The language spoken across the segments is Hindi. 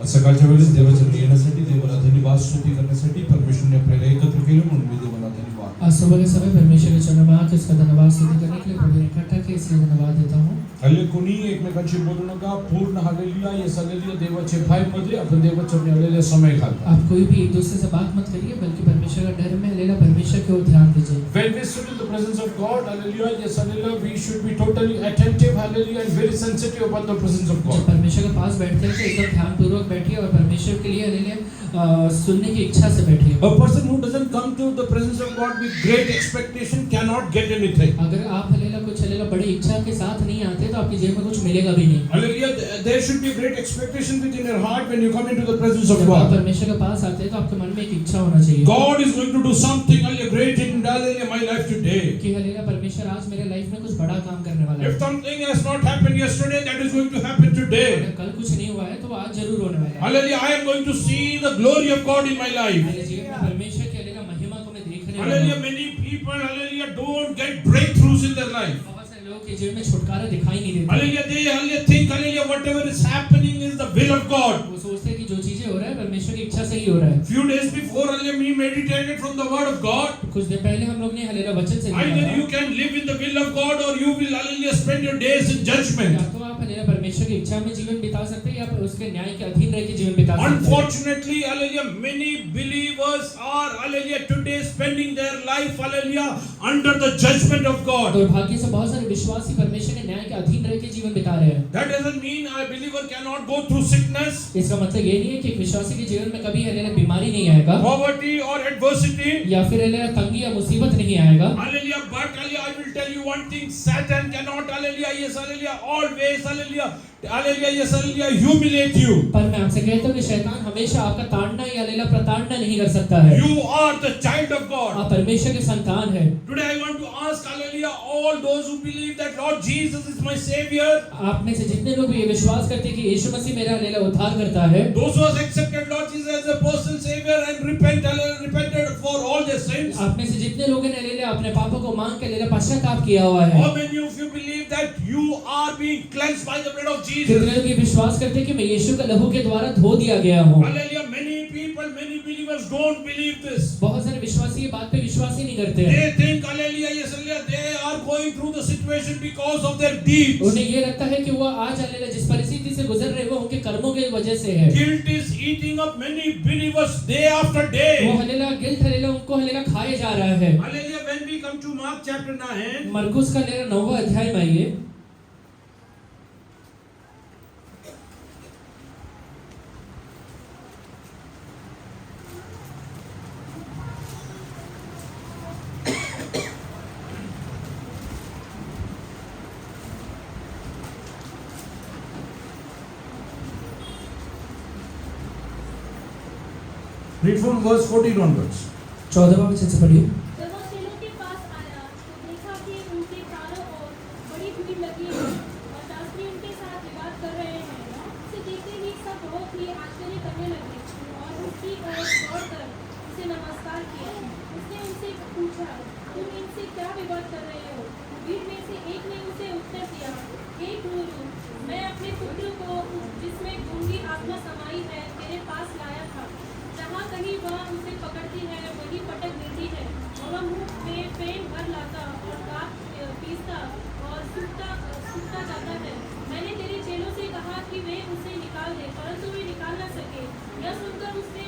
सकाळच्या वेळेस देवाच्या येण्यासाठी, देवाला धन्यवाद स्तुती करण्यासाठी परमेश्वरने आपल्याला एकत्र केले म्हणून मी देवाला धन्यवाद। आज सुबह के समय परमेश्वर के चरणों में आकर उसका धन्यवाद स्तुति करने के लिए प्रभु ने इकट्ठा किया, इसलिए धन्यवाद देता हूँ। हल्ले कोणी एकमेकांशी बोलू नका, पूर्ण हालेलुया येस हालेलुया देवाचे भाईमध्ये आपण देवाच्या आलेले समय घालता। आप कोई भी एक दूसरे से बात मत करिए, बल्कि परमेश्वर का डर में हालेलुया परमेश्वर की ओर ध्यान दीजिए। When we sit in the presence of God, hallelujah, yes, hallelujah, we should be totally attentive, hallelujah, and very sensitive about the presence of जब God. परमेश्वर के पास बैठते हैं तो एकदम ध्यानपूर्वक बैठिए और परमेश्वर के लिए हालेलुया सुनने की इच्छा से बैठिए। A person who doesn't come to the presence of God with great expectation cannot get anything. अगर आप हालेलुया कुछ हालेलुया बड़ी इच्छा के साथ नहीं आते तो आपकी जेब में कुछ मिलेगा भी नहीं। Hallelujah, there should be great expectation within your heart when you come into the presence of जब आप God. परमेश्वर के पास आते हैं तो आपके मन में एक इच्छा होना चाहिए God is going to do something, hallelujah, great in hallelujah, my life today. कि हालेलुया परमेश्वर आज मेरे लाइफ में कुछ बड़ा काम करने वाला है। If something has not happened yesterday, that is going to happen today. अगर कल कुछ नहीं हुआ है तो वो आज जरूर होने वाला है। Hallelujah, I am going to see the glory of God in my life. मेरे जीवन में परमेश्वर की हालेलुया महिमा को मैं देखने वाला Hallelujah, हूँ। many people, hallelujah, don't get breakthroughs in their life. बहुत सारे लोगों के जीवन में छुटकारा दिखाई नहीं देता। Hallelujah, they hallelujah think, hallelujah, whatever is happening is the will of God. वो सोचते हैं कि जो चीजें हो रहा है परमेश्वर की इच्छा से ही हो रहा है। Few days before, hallelujah, we meditated from the word of God. कुछ दिन पहले हम लोग ने हालेलुया वचन से Either देखा you can live in the will of God or you will, hallelujah, spend your days in judgment. या तो आप हालेलुया परमेश्वर की इच्छा में जीवन बिता सकते हैं या फिर उसके न्याय के अधीन रह के जीवन बिता सकते हैं। Unfortunately, hallelujah, many believers are, hallelujah, today spending their life, hallelujah, under the judgment of God. दुर्भाग्य से बहुत सारे विश्वासी परमेश्वर के न्याय के अधीन रह के जीवन बिता रहे हैं। That doesn't mean a believer cannot go through sickness, इसका मतलब ये नहीं है कि एक विश्वासी के जीवन में कभी हालेलुया बीमारी नहीं आएगा poverty or adversity. या फिर हालेलुया तंगी या मुसीबत नहीं आएगा। Hallelujah, but hallelujah, I will tell you one thing, Satan cannot, hallelujah, yes, hallelujah, always, hallelujah, hallelujah, yes, hallelujah, humiliate you. पर मैं आपसे कहता हूँ कि शैतान हमेशा आपका ताड़ना या हालेलुया प्रताड़ना नहीं कर सकता है। You are the child of God. आप परमेश्वर के संतान हैं। Today I want to ask, hallelujah, all those who believe that Lord Jesus is my savior, आप में से जितने लोग ये विश्वास करते हैं कि यीशु मसीह मेरा हालेलुया उद्धार करता है, those who have accepted Lord Jesus as a personal savior and repented for all their sins. आप में से जितने लोगों ने हालेलुया अपने पापों को मांग के हालेलुया पश्चाताप किया हुआ है, How many of you believe that you are being cleansed by the blood of Jesus? कितने लोग ये विश्वास करते हैं कि मैं यीशु का लहू के द्वारा धो दिया गया हूँ। Hallelujah, many people, many believers don't believe this. बहुत सारे विश्वासी ये बात पे विश्वास ही नहीं करते हैं। They think, hallelujah, yes, hallelujah, they are going through the situation because of their deeds. उन्हें ये लगता है कि वो आज हालेलुया जिस परिस्थिति से गुजर रहे हैं वो उनके कर्मों की वजह से है। Guilt is eating up many believers day after day. वो हालेलुया गिल्ट हालेलुया उनको हालेलुया खाए जा रहा है। Hallelujah, when we come to Mark chapter 9, मरकुस का हालेलुया 9वां अध्याय में आइए। read from verse 14 onwards. 14वां वचन से पढ़िए। जब वो चेलों के पास आया तो देखा कि उनके चारों ओर बड़ी भीड़ लगी है और शास्त्री उनके साथ विवाद कर रहे हैं। उसे देखते ही सब बहुत ही आश्चर्य करने लगे और उसकी ओर दौड़कर उसे नमस्कार किया। उसने उनसे पूछा, तुम इनसे क्या विवाद कर रहे हो? भीड़ में से एक ने उसे उत्तर दिया, हे गुरु, मैं अपने पुत्र को जिसमें गूंगी आत्मा समाई है तेरे पास लाया था। जहाँ कहीं वह उसे पकड़ती है वही पटक देती है और वह मुंह में फेन भर लाता और दांत पीसता और सूखता जाता है। मैंने तेरे चेलों से कहा कि वे उसे निकाल दें, परंतु वे निकाल न सके। यह सुनकर उसने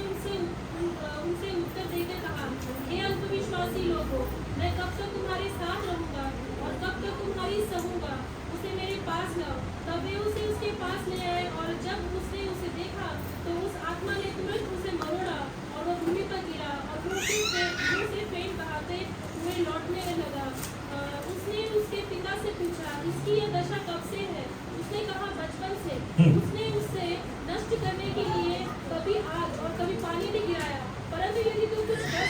उनसे उत्तर देकर कहा, हे अल्पविश्वासी लोगों, मैं कब तक तुम्हारे साथ रहूंगा और कब तक तुम्हारी सहूंगा? उसे मेरे पास लाओ। तब वे उसे उसके पास ले आए और जब उसने उसे देखा तो उस आत्मा ने तुरंत उसे मरोड़ा और वह भूमि पर गिरा और मुंह से फेन बहाते हुए लौटने लगा। उसने उसके पिता से पूछा, इसकी यह दशा कब से है? उसने कहा, बचपन से। उसने उसे नष्ट करने के लिए कभी आग और कभी पानी में गिराया, परंतु यदि तू कुछ कर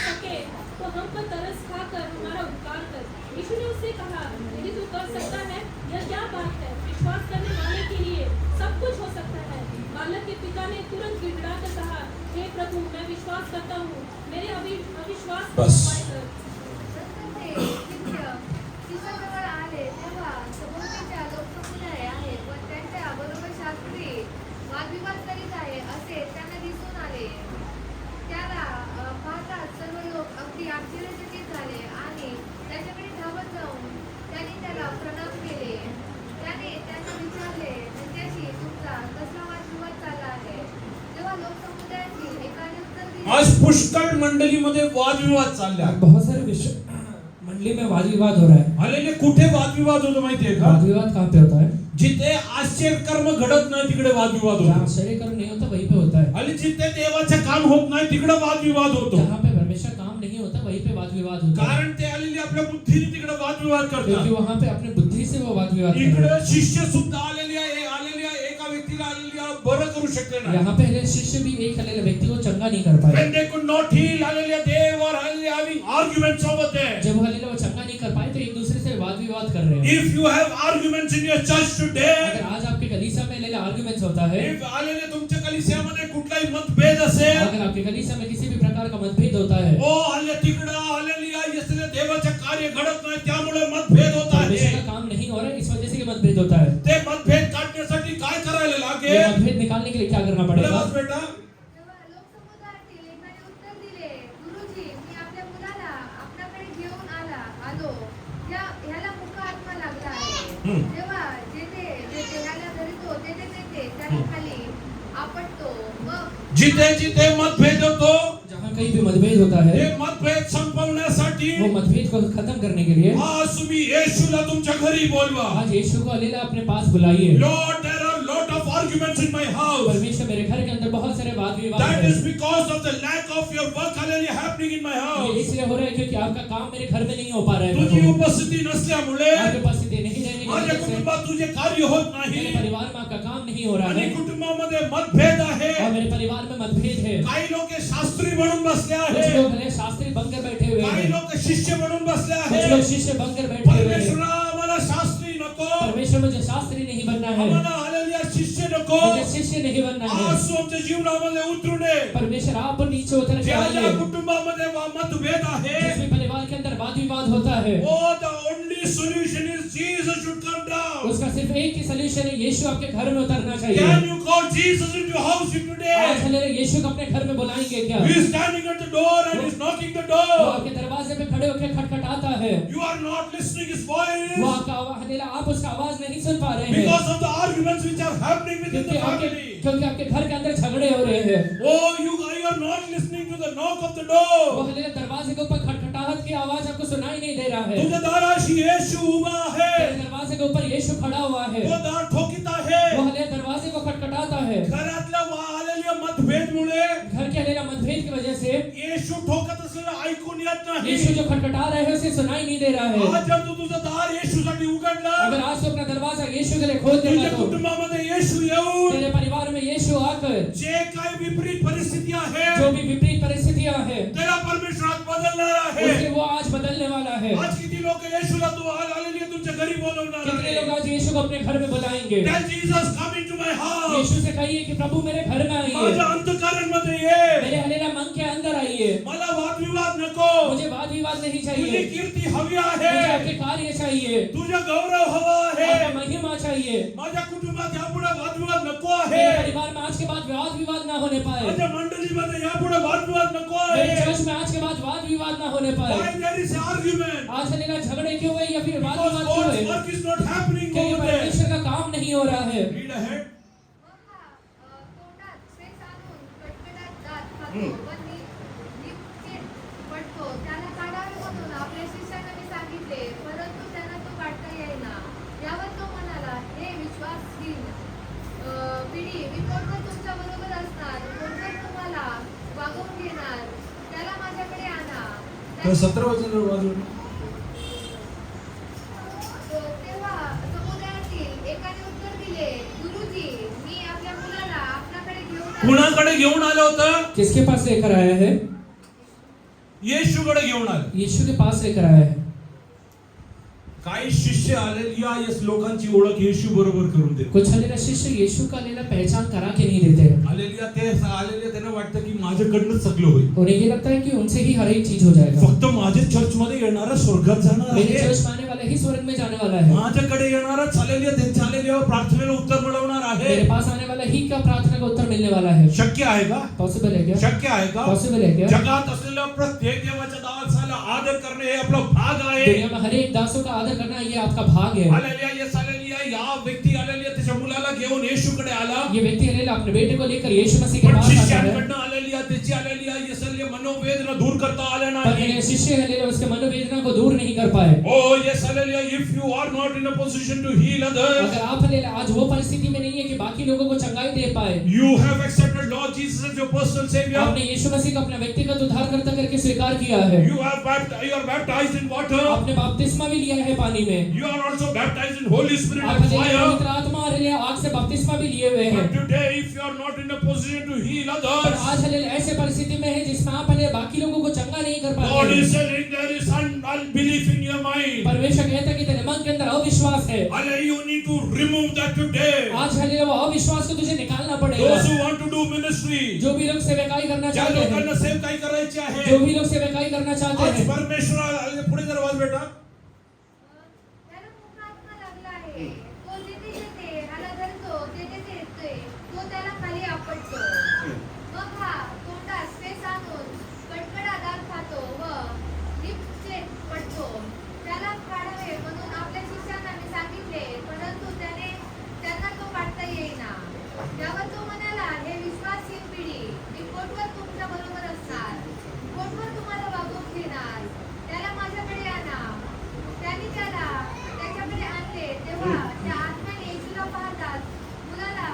सके तो हम पर तरस खाकर हमारा उपकार कर। यीशु ने उससे कहा, यदि तू कर सकता है, यह क्या बात है? विश्वास करने वाले के लिए सब कुछ हो सकता है। बालक के पिता ने तुरंत गिड़गिड़ाकर कहा, हे प्रभु, मैं विश्वास करता हूँ, मेरे अविश्वास को बस। क्षमा कर। शिष्याजवळ आले तेव्हा सभोवतीच्या लोक समुदाय आहेत व त्यांच्या बरोबर शास्त्री वादविवाद करीत आहेत। पुष्कळ मंडळीमध्ये वादविवाद चालले आहेत. बहुत सारे विषय मंडली में वाद विवाद हो रहा है। हालेलुया. कुठे वादविवाद होतो माहितीये का? वाद विवाद कहाँ पे होता है? जिथे आश्चर्यकर्म घडत नाही तिकडे वादविवाद जहाँ होतो. आश्चर्य कर्म नहीं होता वहीं पे होता है। आणि जिथे देवाचे काम होत नाही तिकडे वादविवाद होतो. जहाँ पे परमेश्वर काम नहीं होता वहीं पे वाद विवाद होता है। कारण ते आलेले आपल्या बुद्धीने तिकडे वादविवाद क्योंकि करतात. वहाँ पे अपने बुद्धि से वो वाद विवाद कर इकडे रहे हैं। शिष्य सुद्धा आलेले एका व्यक्तीला आलेल्या बरं करू शकले नाही. यहाँ पे हले शिष्य भी एक हले व्यक्ति को चंगा नहीं कर पाए। When they could not heal, hallelujah, they were hallelujah, having arguments over there. जब हले वो चंगा नहीं कर पाए तो एक दूसरे से वाद विवाद कर रहे हैं। If you have arguments in your church today, अगर आज आपके कलीसिया में हले आर्गुमेंट्स होता है, if hallelujah तुमच्या कलिसियामध्ये कुठलाही मतभेद असेल, अगर आपके कलीसिया में किसी भी प्रकार का मतभेद होता है, ओ हल्ले तिकडं hallelujah, यसले देवाचे कार्य घडत नाही त्यामुळे मतभेद होत परमेश्वर आहे. का काम नहीं हो रहा है, इस वजह से ये मतभेद होता है। ते मतभेद काढण्यासाठी काय करायला ये लागेल? मतभेद निकालने के लिए क्या करना पड़ेगा? बस बेटा, तेव्हा लोकसमुदायातील एकाने उत्तर दिले, गुरुजी, मी आपल्या मुलाला आपल्याकडे घेऊन आलो. ह्याला मुका आत्मा लागला आहे. तेव्हा जेथे ह्याला धरतो तेथे त्याने खाली आपटतो. मग जिथे मतभेद होतो जहाँ कहीं भी मतभेद होता ते है, मतभेद संपवण्यासाठी वो मतभेद को खत्म करने के लिए आज तुम्ही येशूला तुमच्या घरी बोलवा. आज यीशु को अलेला अपने पास बुलाइए। Lord, there are lot of arguments in my house. परमेश्वर, मेरे घर के अंदर बहुत सारे वाद विवाद That हैं। is because of the lack of your work hallelujah happening in my ये house. इसलिए हो रहा है क्योंकि आपका काम मेरे घर में नहीं हो पा रहा है। तुझी प्रभु, उपस्थिती नसल्यामुळे आपके उपस्थिति नहीं रहने की माझ्या वजह से कुटुंबात तुझे कार्य होत मेरे नाही परिवार में आपका काम नहीं हो रहा आणि है कुटुंबामध्ये मतभेद आहे. और मेरे परिवार में मतभेद है। काही लोक शास्त्री म्हणून बसले कुछ आहे, लोग भले शास्त्री बनकर बैठे हुए काही हैं, लोक शिष्य म्हणून बसले कुछ लोग आहे. शिष्य बनकर बैठे हुए हैं। परमेश्वरा आम्हाला शास्त्री नको, परमेश्वर, मुझे शास्त्री नहीं बनना है, आम्हाला हालेलुया शिष्य नको. मुझे शिष्य नहीं बनना है। आज तू आमच्या जीवनामध्ये उतरू नये. परमेश्वर, आप नीचे उतर के ज्या ज्या आइए। कुटुंबामध्ये मतभेद आहे, जिसमें परिवार के अंदर वाद विवाद होता है, oh the only solution is Jesus should come down. उसका सिर्फ एक ही सलूशन है, यीशु आपके घर में उतरना चाहिए। Can you call Jesus into your house आज today? हले यीशु को अपने घर में बुलाएंगे क्या? He is standing at the door and he is knocking the वो door. आपके दरवाजे पे खड़े होकर खटखटाता है। You are not listening his वो voice आपका हलेला, आप उसका आवाज नहीं सुन पा रहे हैं, because of the arguments which are happening within the family. क्योंकि आपके घर के अंदर झगड़े हो रहे हैं। Oh, you are not listening to the knock of the वो door. हलेला दरवाजे के ऊपर खटखटाहट की आवाज आपको सुनाई नहीं दे रहा है। तुझ्या दाराशी येशू उभा तेरे आहे. दरवाजे के ऊपर यीशु खड़ा हुआ है। तो दार ठोकीत वो आहे. हलेला दरवाजे को खटखटाता है। घरातल्या आलेल्या मतभेदमुळे घर के हलेला मतभेद की वजह से येशू ठोकत असलेलं ऐकून येत नाही. यीशु जो खटखटा रहे हैं उसे सुनाई नहीं दे रहा है। आज जर तू तुझं दार येशूसाठी उघडलं, अगर आज तो अपना दरवाजा यीशु के लिए खोल देगा तुझ्या तो कुटुंबामध्ये येशू येऊन तेरे परिवार में यीशु आकर जे काही विपरीत परिस्थिती आहे जो भी विपरीत परिस्थितियां हैं त्याला परमेश्वरात बदलणार आहे. उससे वो आज बदलने वाला है। आज किती लोक येशूला तू आलेली तुमच्या घरी बोलवणार कितने आहे. लोग आज यीशु को अपने घर में बुलाएंगे? Tell Jesus come into my house. यीशु से कहिए कि प्रभु मेरे घर में आइए, माझ्या अंतःकरणमध्ये ये. मेरे हलेला मन के अंदर आइए। मला वादविवाद नको. मुझे वाद विवाद नहीं तुझी चाहिए, कीर्ती हवी मुझे आहे. आपके कार्य चाहिए, तुझा गौरव हवा आहे. आपका महिमा चाहिए। माझ्या कुटुंबात यापुढे वादविवाद नको मेरे आहे. परिवार में आज के बाद वाद विवाद ना होने पाए, माझ्या मंडळीमध्ये यापुढे वादविवाद नको मेरे आहे. चर्च में आज के बाद वाद विवाद ना होने पाए। Why there is argument? आज हलेला झगड़े क्यों हुए या फिर वाद Because विवाद क्यों God's हुए? work is not happening क्योंकि over there. परमेश्वर का काम नहीं हो रहा है। Read ahead. तोंडात फेस आणून कटकटात दात खातो व नीपचे पडतो. त्याला काढावे म्हणून आपल्या शिष्याने मी सांगितले, परंतु त्यांना तो काढता येईना. यावर तो म्हणाला, हे विश्वासहीन पिढी, मी कोणतर तुमच्या बरोबर असणार, कोणतर तुम्हाला वागवून घेणार, त्याला माझ्याकडे आणा. 17 वचनावर वाजवलं. तेव्हा समुदायातील एकाने उत्तर दिले, गुरुजी, मी आपल्या मुलाला आपल्याकडे घेऊन आलो. कुणाकडे घेऊन आलं होतं? किसके पास लेकर आया है? येशूकडे घेऊन आलं. यीशु के पास लेकर आया है। काही शिष्य आलेली या लोकांची ओळख येशू बरोबर करून देत. कुछ हलेला शिष्य यीशु का लेला पहचान करा के नहीं देते। आलेल्या ते आलेल्या त्यांना वाटतं की माझ्याकडनंच सगळं होईल. उन्हें ये लगता है कि उनसे ही हर एक चीज हो जाएगा। फक्त माझे चर्च मध्ये येणारा स्वर्गात जाणार मेरे आहे. चर्च में आने वाला ही स्वर्ग में जाने वाला है। माझ्याकडे येणारा चालेल त्यांच्या आलेल्या प्रार्थनेला उत्तर मिळवणार आहे. मेरे पास आने वाला ही का प्रार्थना का उत्तर मिलने वाला है। शक्य आहे का? पॉसिबल है क्या? शक्य आहे का? पॉसिबल है क्या? जगात असलेल्या प्रत्येक देवाच्या दासाला आदर करणे हे आपला भाग आहे. दुनिया में हर एक दासों का आदर करना ये आपका भाग है। आलेल्या या व्यक्ती आलेल्या त्याच्या मुलाला घेऊन येशूकडे आला. ये व्यक्ति हलेला अपने बेटे को लेकर यीशु मसीह के पण पास आता है। शिष्यांकडनं आलेल्या त्याची आलेली आहे येसलिया मनोवेदना दूर करता आल्या पर नाही. मेरे शिष्य हालेलुया उसके मनोवेदना को दूर नहीं कर पाए. Oh yes, hallelujah. If you are not in a position to heal others, अगर आप हालेलुया आज वो परिस्थिति में नहीं है कि बाकी लोगों को चंगाई दे पाए, you have accepted Lord Jesus as your personal Savior. आपने यीशु मसीह को अपना व्यक्तिगत उद्धारकर्ता करके स्वीकार किया है. You are baptized in water. आपने बपतिस्मा भी लिया है पानी में. You are also baptized in Holy Spirit आप and हालेलुया fire. पवित्र आत्मा और हालेलुया आग से बपतिस्मा भी लिए हुए हैं. But today, if you are not in a position to heal पर others, आज हालेलुया ऐसे परिस्थिति में है जिसमें आप हालेलुया बाकी लोगों को चंगा नहीं कर God पाते. is saying there is unbelief in your mind. परमेश्वर कहता है कि तेरे मन के अंदर अविश्वास है. Hallelujah, you need to remove that today. आज हालेलुया वो अविश्वास को तुझे निकालना पड़ेगा. Those who want to do ministry, जो भी लोग सेवकाई करना ज्या चाहते हैं, लोकांना सेवकाई करायची आहे, जो भी लोग सेवकाई करना चाहते आज हैं, परमेश्वराला पुढे जर आवाज बेटा. त्याला खूप आत्मा लागला आहे. तो जिथे जिथे ह्याला धरतो, तेथे ते येतोय. तो त्याला खाली आपटतो. मग हा तोंडात स्पेस आणून कडकडा दात खातो व लिप्सचे पडतो. त्याला काढावे म्हणून आपल्या शिष्यांना मी सांगितले, परंतु त्यांना तो काढता येईना. त्यावर तो म्हणाला, हे विश्वासहीन पिढी, मी कोटवर तुमच्या बरोबर असणार, कोटवर तुम्हाला वागवून घेणार. त्याला माझ्याकडे आणा. त्यांनी त्याला त्याच्याकडे आणले तेव्हा त्या आत्म्याने येशूला पाहताच मुलाला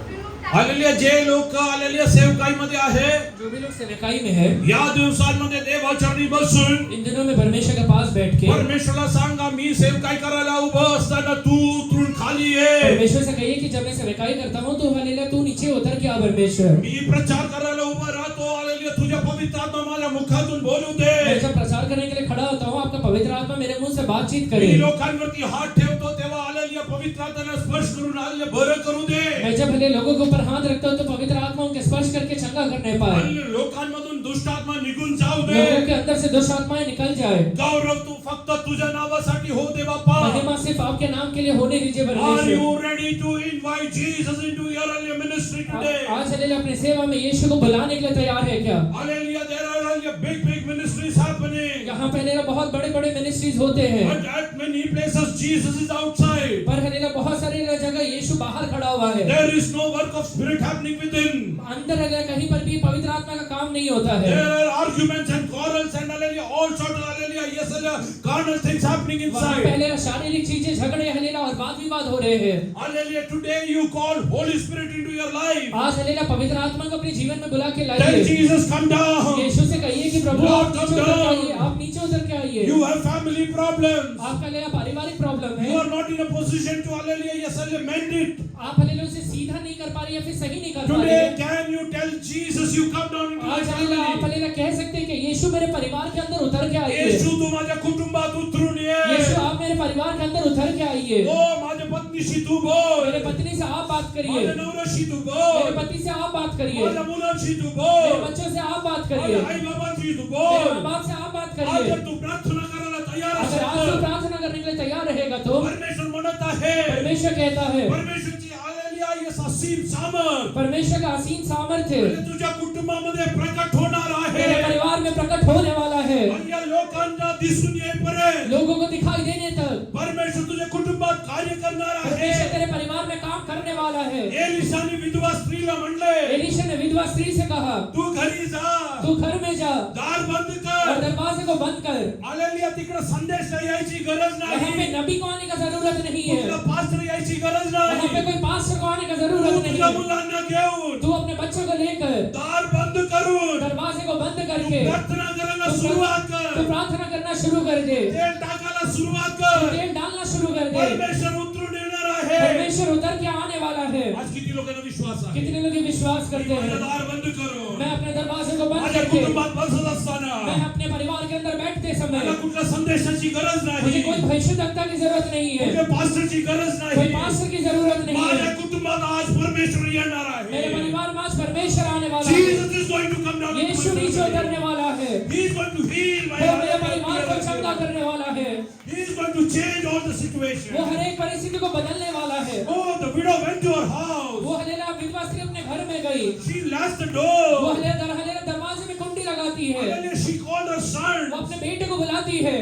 पिळून टाकले. हालेलुया, जे लोक हालेलुया सेवकाईमध्ये आहे, जो भी लोग सेवकाई में है, या दिवसांमध्ये देवाचरणी बसून इन दिनों में परमेश्वर के पास बैठ के परमेश्वराला सांगा, मी सेवकाई करायला उभं असताना तू उतरून खाली ये. परमेश्वर से कहिए कि जब मैं सेवकाई करता हूँ तो हालेलुया तू नीचे उतर के आ परमेश्वर. मी प्रचार करायला उभं राहतो, हालेलुया तुझ्या पवित्र आत्मा मला मुखातून बोलू मैं दे. जब प्रचार करने के लिए खड़ा होता हूँ, आपका पवित्र आत्मा मेरे मुंह से बातचीत करे. मी लोकांवरती हात ठेवतो तेव्हा हालेलुया पवित्र आत्म्याला स्पर्श करून हालेलुया बरं करू दे. मैं जब हालेलुया लोगों के ऊपर हाथ रखता हूँ तो पवित्र आत्मा उनके स्पर्श करके चंगा करने पाए. हालेलुया लोकांमधून दुष्ट आत्मा निघून जाऊ दे. लोगों के अंदर से दुष्ट आत्माएं निकल जाए. गौरव तू फक्त तुझ्या नावासाठी हो दे बाप्पा. महिमा सिर्फ आपके नाम के लिए होने दीजिए Are परमेश्वर. you ready to invite Jesus into your hallelujah ministry today? आज हालेलुया अपनी सेवा में यीशु को बुलाने के लिए तैयार है क्या? Hallelujah, there are hallelujah big ministries happening. यहाँ पे हालेलुया बहुत बड़े-बड़े मिनिस्ट्रीज होते हैं. But at many places Jesus is outside. पर हालेलुया बहुत सारी जगह यीशु बाहर खड़ा हुआ है. There is no work of spirit happening within. अंदर हालेलुया कहीं पर भी पवित्र आत्मा का काम नहीं होता है. There are arguments and quarrels and hallelujah all sorts of hallelujah yes hallelujah carnal things happening वहाँ inside. पहले शारीरिक चीजें झगड़े हालेलुया और वाद विवाद हो रहे हैं. Hallelujah, today you call Holy Spirit into your life. आज हालेलुया पवित्र आत्मा को अपने जीवन में बुला के Tell लाइए. Jesus come down. यीशु से कहिए कि प्रभु Lord, आप come नीचे उतर के down. आइए. आप नीचे उतर के आइए. You have family problems. आपका हालेलुया पारिवारिक प्रॉब्लम You है. are not in a position to hallelujah yes hallelujah mend it. आप हालेलुया उसे सीधा नहीं कर पा रहे या फिर सही नहीं कर पा रहे. Today can you tell Jesus you come down into my आज हालेलुया आप family. हालेलुया कह सकते हैं कि यीशु मेरे परिवार के अंदर उतर के आइए. येशू तू माझ्या कुटुंबात उतरून ये. यीशु आप मेरे परिवार के अंदर उतर के आइए. ओ माझ्या पत्नीशी तू बोल. मेरे पत्नी से आप बात करिए. माझ्या नवऱ्याशी तू मेरे बोल. पति से आप बात करिए. माझ्या मुलांशी तू मेरे बोल. बच्चों से आप बात करिए. माझ्या आई बाबांशी तू मेरे माँ बोल. बाप से आप बात आज करिए. जर तू प्रार्थना करायला तयार अगर असेल आज तू तर प्रार्थना करने के लिए तैयार रहेगा तो परमेश्वर म्हणत आहे. परमेश्वर कहता है, परमेश्वरची हालेलुया येस असीम सामर्थ परमेश्वर का असीम सामर्थ्य तुझ्या कुटुंबामध्ये प्रकट होणार मेरे आहे. परिवार में प्रकट होने वाला है. अन्य लोकांना दिसून येईपर्यंत लोगों को दिखाई देने तक परमेश्वर तुझ्या कुटुंबात कार्य करणार परमेश्वर आहे. तेरे परिवार में काम करने वाला है. एलिशाने विधवा स्त्रीला म्हणले, एलीशा ने विधवा स्त्री से कहा, तू घरी जा, तू घर में जा दार बंद और कर. दरवाजे को बंद कर. हालेलुया, तिकडे संदेश यायची गरज यहाँ पे नाही. नबी को आने का जरूरत नहीं है. तुला पास्टर यायची गरज यहाँ पे नाही. कोई पास्टर को आने का तू जरूरत नहीं तुझ्या है. मुलांना घेऊन तू अपने बच्चों को लेकर दार बंद करून दरवाजे को बंद तू करके प्रार्थना करायला सुरुवात तू कर. प्रार्थना करना शुरू कर दे. तेल टाकायला सुरुवात तू कर. तेल डालना शुरू कर दे. परमेश्वर उतरून येणार आहे. परमेश्वर उतर के आने वाला है. आज किती लोकांना विश्वास आहे? कितने लोग ये विश्वास करते माझं हैं? दार बंद करून मैं अपने दरवाजे को बंद माझ्या करके कुटुंबात बसत असताना मैं अपने परिवार के अंदर बैठते मला समय कुठल्या संदेशाची गरज मुझे नाही. कोई भविष्यवक्ता की जरूरत नहीं है. मुझे पास्टरची गरज कोई नाही. पास्टर की जरूरत नहीं माझ्या है. कुटुंबात आज परमेश्वर येणार मेरे आहे. परिवार में आज परमेश्वर आने वाला है. Jesus is going to come down. into Yeshu my नीचे family. उतरने वाला है. He is going to heal my वो मेरे परिवार को चंगा करने वाला है. He is going to change all the situation. वो हर एक परिस्थिति को बदलने वाला है. Oh, the widow went to her house. वो हलेला विधवा स्त्री अपने घर में गई. She latched the वो door. हलेला दरवाजे में कुंडी लगाती है. Hallelujah, she called her वो son. अपने बेटे को बुलाती है.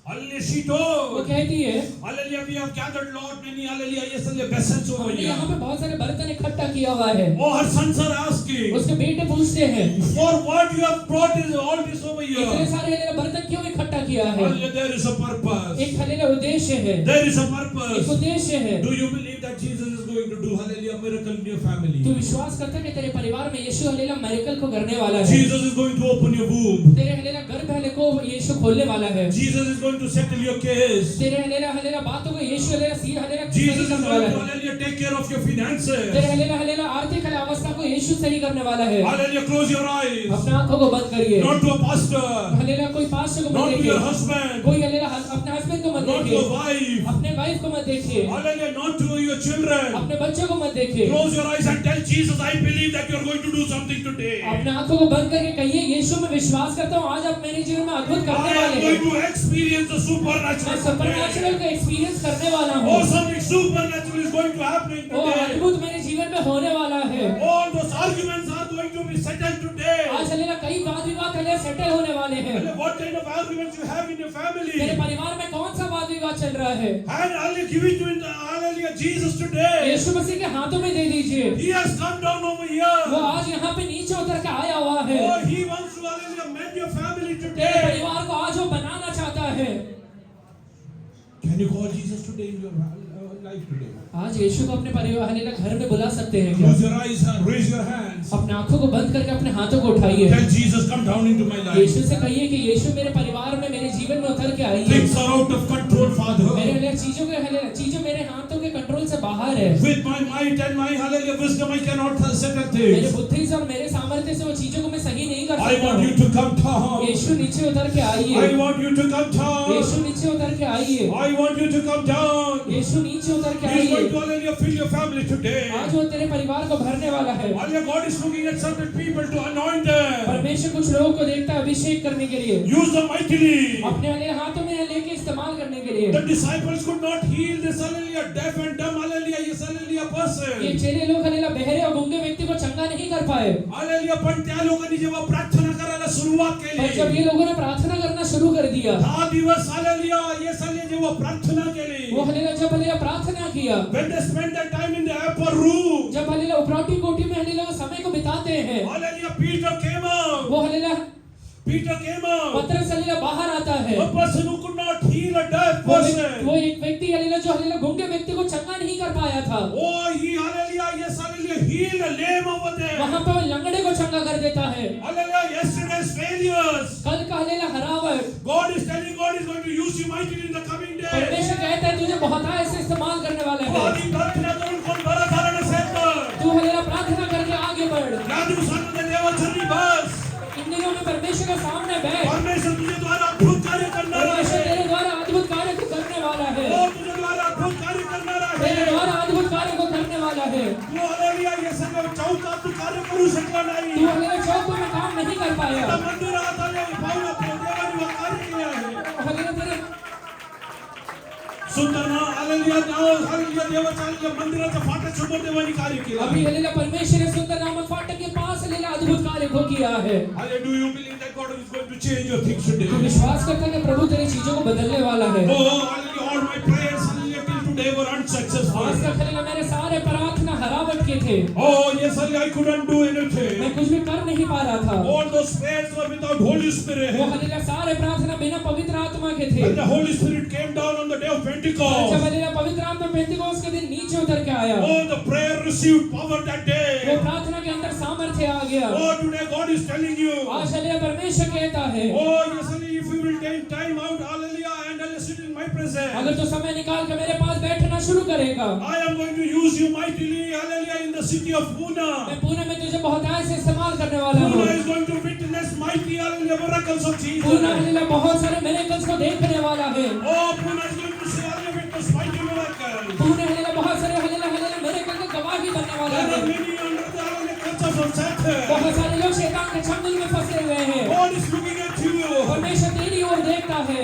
Hallelujah, she वो told. कहती है Hallelujah, we have gathered Lord many hallelujah, yes, hallelujah, vessels over हमने here. यहाँ पे बहुत सारे बर्तन इकट्ठा किया हुआ है। Oh, her sons are asking, उसके बेटे पूछते हैं for what you have brought is all this over इतने here. सारे हलेला बर्तन क्यों इकट्ठा किया है? Hallelujah, there is a purpose. एक हलेला उद्देश्य है, There is a एक purpose. उद्देश्य है। Do you believe that Jesus is going to do hallelujah miracle in your family? तू विश्वास करता है कि तेरे परिवार में यीशु हलेला मिरेकल को करने वाला है? Jesus is going to open your womb. तेरे हलेला गर्भ हले को यीशु खोलने वाला है। Jesus is going to settle your case. तेरे हलेला बातों को यीशु हलेला सी हलेला Jesus सही is करने going वाला to है। hallelujah take care of your तेरे finances. हलेला आर्थिक अवस्था को यीशु सही करने वाला है। Hallelujah, close your eyes. अपने आंखों को बंद करिए। Not to a pastor, हलेला कोई पास्टर को मत not to देखिए, your husband, कोई हलेला अपने हस्बैंड को मत not to देखिए, a wife. अपने वाइफ को मत देखिए, Hallelujah, not to your children. अपने बच्चों को मत देखिए। Close your eyes and tell Jesus, I believe that you are going to do something today. अपने आंखों को बंद करके कहिए यीशु में विश्वास करता हूँ आज आप मेरे जीवन में अद्भुत I करने am वाले going हैं। to experience the मैं supernatural सुपरनैचुरल today. का एक्सपीरियंस करने वाला हूँ। Oh, something supernatural is going to happen वो today. अद्भुत मेरे जीवन में होने वाला है। All those arguments are going to be settled today. आज हलेला कई वाद विवाद हलेला सेटल होने वाले हैं। Hallelujah, what kind of arguments you have in your तेरे family? परिवार में कौन सा वाद विवाद चल रहा है? And hallelujah, give it to hallelujah, Jesus today. यीशु मसीह के हाथों में दे दीजिए। He has come down over वो here. आज यहाँ पे नीचे उतर के आया हुआ है। Oh, he wants to hallelujah mend your family तेरे today. परिवार को आज वो बनाना चाहता है। Can you call Jesus today in your life today? आज यीशु को अपने परिवार हलेला घर में बुला सकते हैं क्या? Close your eyes and raise your hands. अपने आंखों को बंद करके अपने हाथों को उठाइए। Tell Jesus, come down into my life. यीशु से कहिए कि यीशु मेरे परिवार में मेरे जीवन में उतर के आइए। Things are out of control, मेरे Father. हलेला चीजों मेरे हाथों के कंट्रोल से बाहर है। With my might and my hallelujah wisdom, I cannot settle मेरे things. बुद्धि से और मेरे सामर्थ्य से वो चीजों को मैं सही नहीं कर I सकता want you हूँ। to come down. यीशु नीचे उतर के आइए। I want you to come down. यीशु नीचे उतर के आइए। I want you to come down. यीशु नीचे उतर के He is going आइए। to hallelujah fill your family today. आज वो तेरे परिवार को भरने वाला है। Hallelujah, God is looking at certain people to anoint them. परमेश्वर कुछ लोगों को देखता है अभिषेक करने के लिए, Use them mightily. अपने हले हाथों में लेके इस्तेमाल करने के लिए। The disciples could not heal this hallelujah deaf and dumb hallelujah yes hallelujah ये person. चेले लोग हलेला बहरे और गूंगे व्यक्ति को चंगा नहीं कर पाए। Hallelujah, पण त्या लोकांनी जेव्हा प्रार्थना करायला सुरुवात पर जब केली, ये लोगों ने प्रार्थना करना शुरू कर दिया, 10 दिवस hallelujah yes hallelujah जेव्हा प्रार्थना केली, वो हलेला जब हलेला प्रार्थना किया, when they spent their time in the upper room, जब हलेला उपराउटी कोठी में हलेला वो समय को बिताते हैं, hallelujah Peter came out. वो हलेला Peter came out. पतरस हलेला बाहर आता है। A person who could not heal a deaf वो person. एक व्यक्ति हलेला जो हलेला गूंगे व्यक्ति को चंगा नहीं कर पाया था, Oh, he hallelujah yes hallelujah healed a lame over there. वहां पे वो लंगड़े को चंगा कर देता है। Hallelujah, yesterday's failures. कल का हलेला हरावट, God is telling God is going to use you mightily in the coming days. परमेश्वर कहता है तुझे बहुत ऐसे इस्तेमाल करने वाला तू है। आधी प्रार्थना करून कोण बरा झाला नसेल तर, तू हलेला प्रार्थना करके आगे बढ़। या दिवसांमध्ये देवाचरणी बस. इन दिनों में परमेश्वर के सामने बैठ। परमेश्वर तुझे द्वारा अद्भुत कार्य करणार परमेश्वर आहे. तेरे द्वारा अद्भुत कार्य को करने वाला है। हो तुझे द्वारा अद्भुत कार्य करणार तेरे आहे. द्वारा अद्भुत कार्य को करने वाला है। तू हालेलुया हे सगळं चौकात तू कार्य करू शकला नाही. तू हलेला चौकों में काम नहीं कर पाया। आता मंदिरात आले पाहून आपल्या देवाने वा कार्य केले आहे. हलेला तेरे सुंदर ना हालेलुया हालेलुया देवाच्या हालेलुया मंदिराच्या फाट्यासमोर देवाने कार्य केलं अभी आहे. हलेला परमेश्वर ने सुंदर नामक फाटक के पास हलेला अद्भुत कार्य को किया है। Hallelujah, do you believe that God is going to change your things today? तू विश्वास करता है कि प्रभु तेरी चीजों को बदलने वाला है। Oh, hallelujah, all my prayers hallelujah till today were unsuccessful. आज तक हलेला मेरे सारे प्रार्थना हरावट के थे। Oh, yes, hallelujah, I couldn't do मैं anything. कुछ भी कर नहीं पा रहा था। All those prayers were without Holy Spirit. वो हलेला सारे प्रार्थना बिना पवित्र आत्मा के थे। And the Holy Spirit came down on the day of जब Pentecost. हलेला पवित्र आत्मा पेंतिकोस्त के दिन नीचे उतर के आया, Oh, the prayer received power that वो day. प्रार्थना के अंदर सामर्थ्य आ गया। Oh, today God is telling you. आज हलेला परमेश्वर कहता है, Oh, yes, hallelujah, if you will take time out, hallelujah, and sit in my presence. अगर तू समय निकाल के मेरे पास बैठना शुरू करेगा, I am going to use you mightily, hallelujah, in the city of Pune. मैं पुणे में तुझे बहुत ऐसे इस्तेमाल करने वाला हूँ। Pune is going to witness mighty, hallelujah, miracles of Jesus. Pune हलेला बहुत सारे मिरेकल्स को देखने वाला है। Oh, Pune is going to see, hallelujah, witness mighty miracles. Pune हलेला बहुत सारे हलेला मिरेकल का गवाही बनने वाला There है। are many under the hallelujah clutches of Satan. बहुत सारे लोग शैतान के चंगुल में फंसे हुए हैं। God is looking at you. परमेश्वर तेरी ओर देखता है।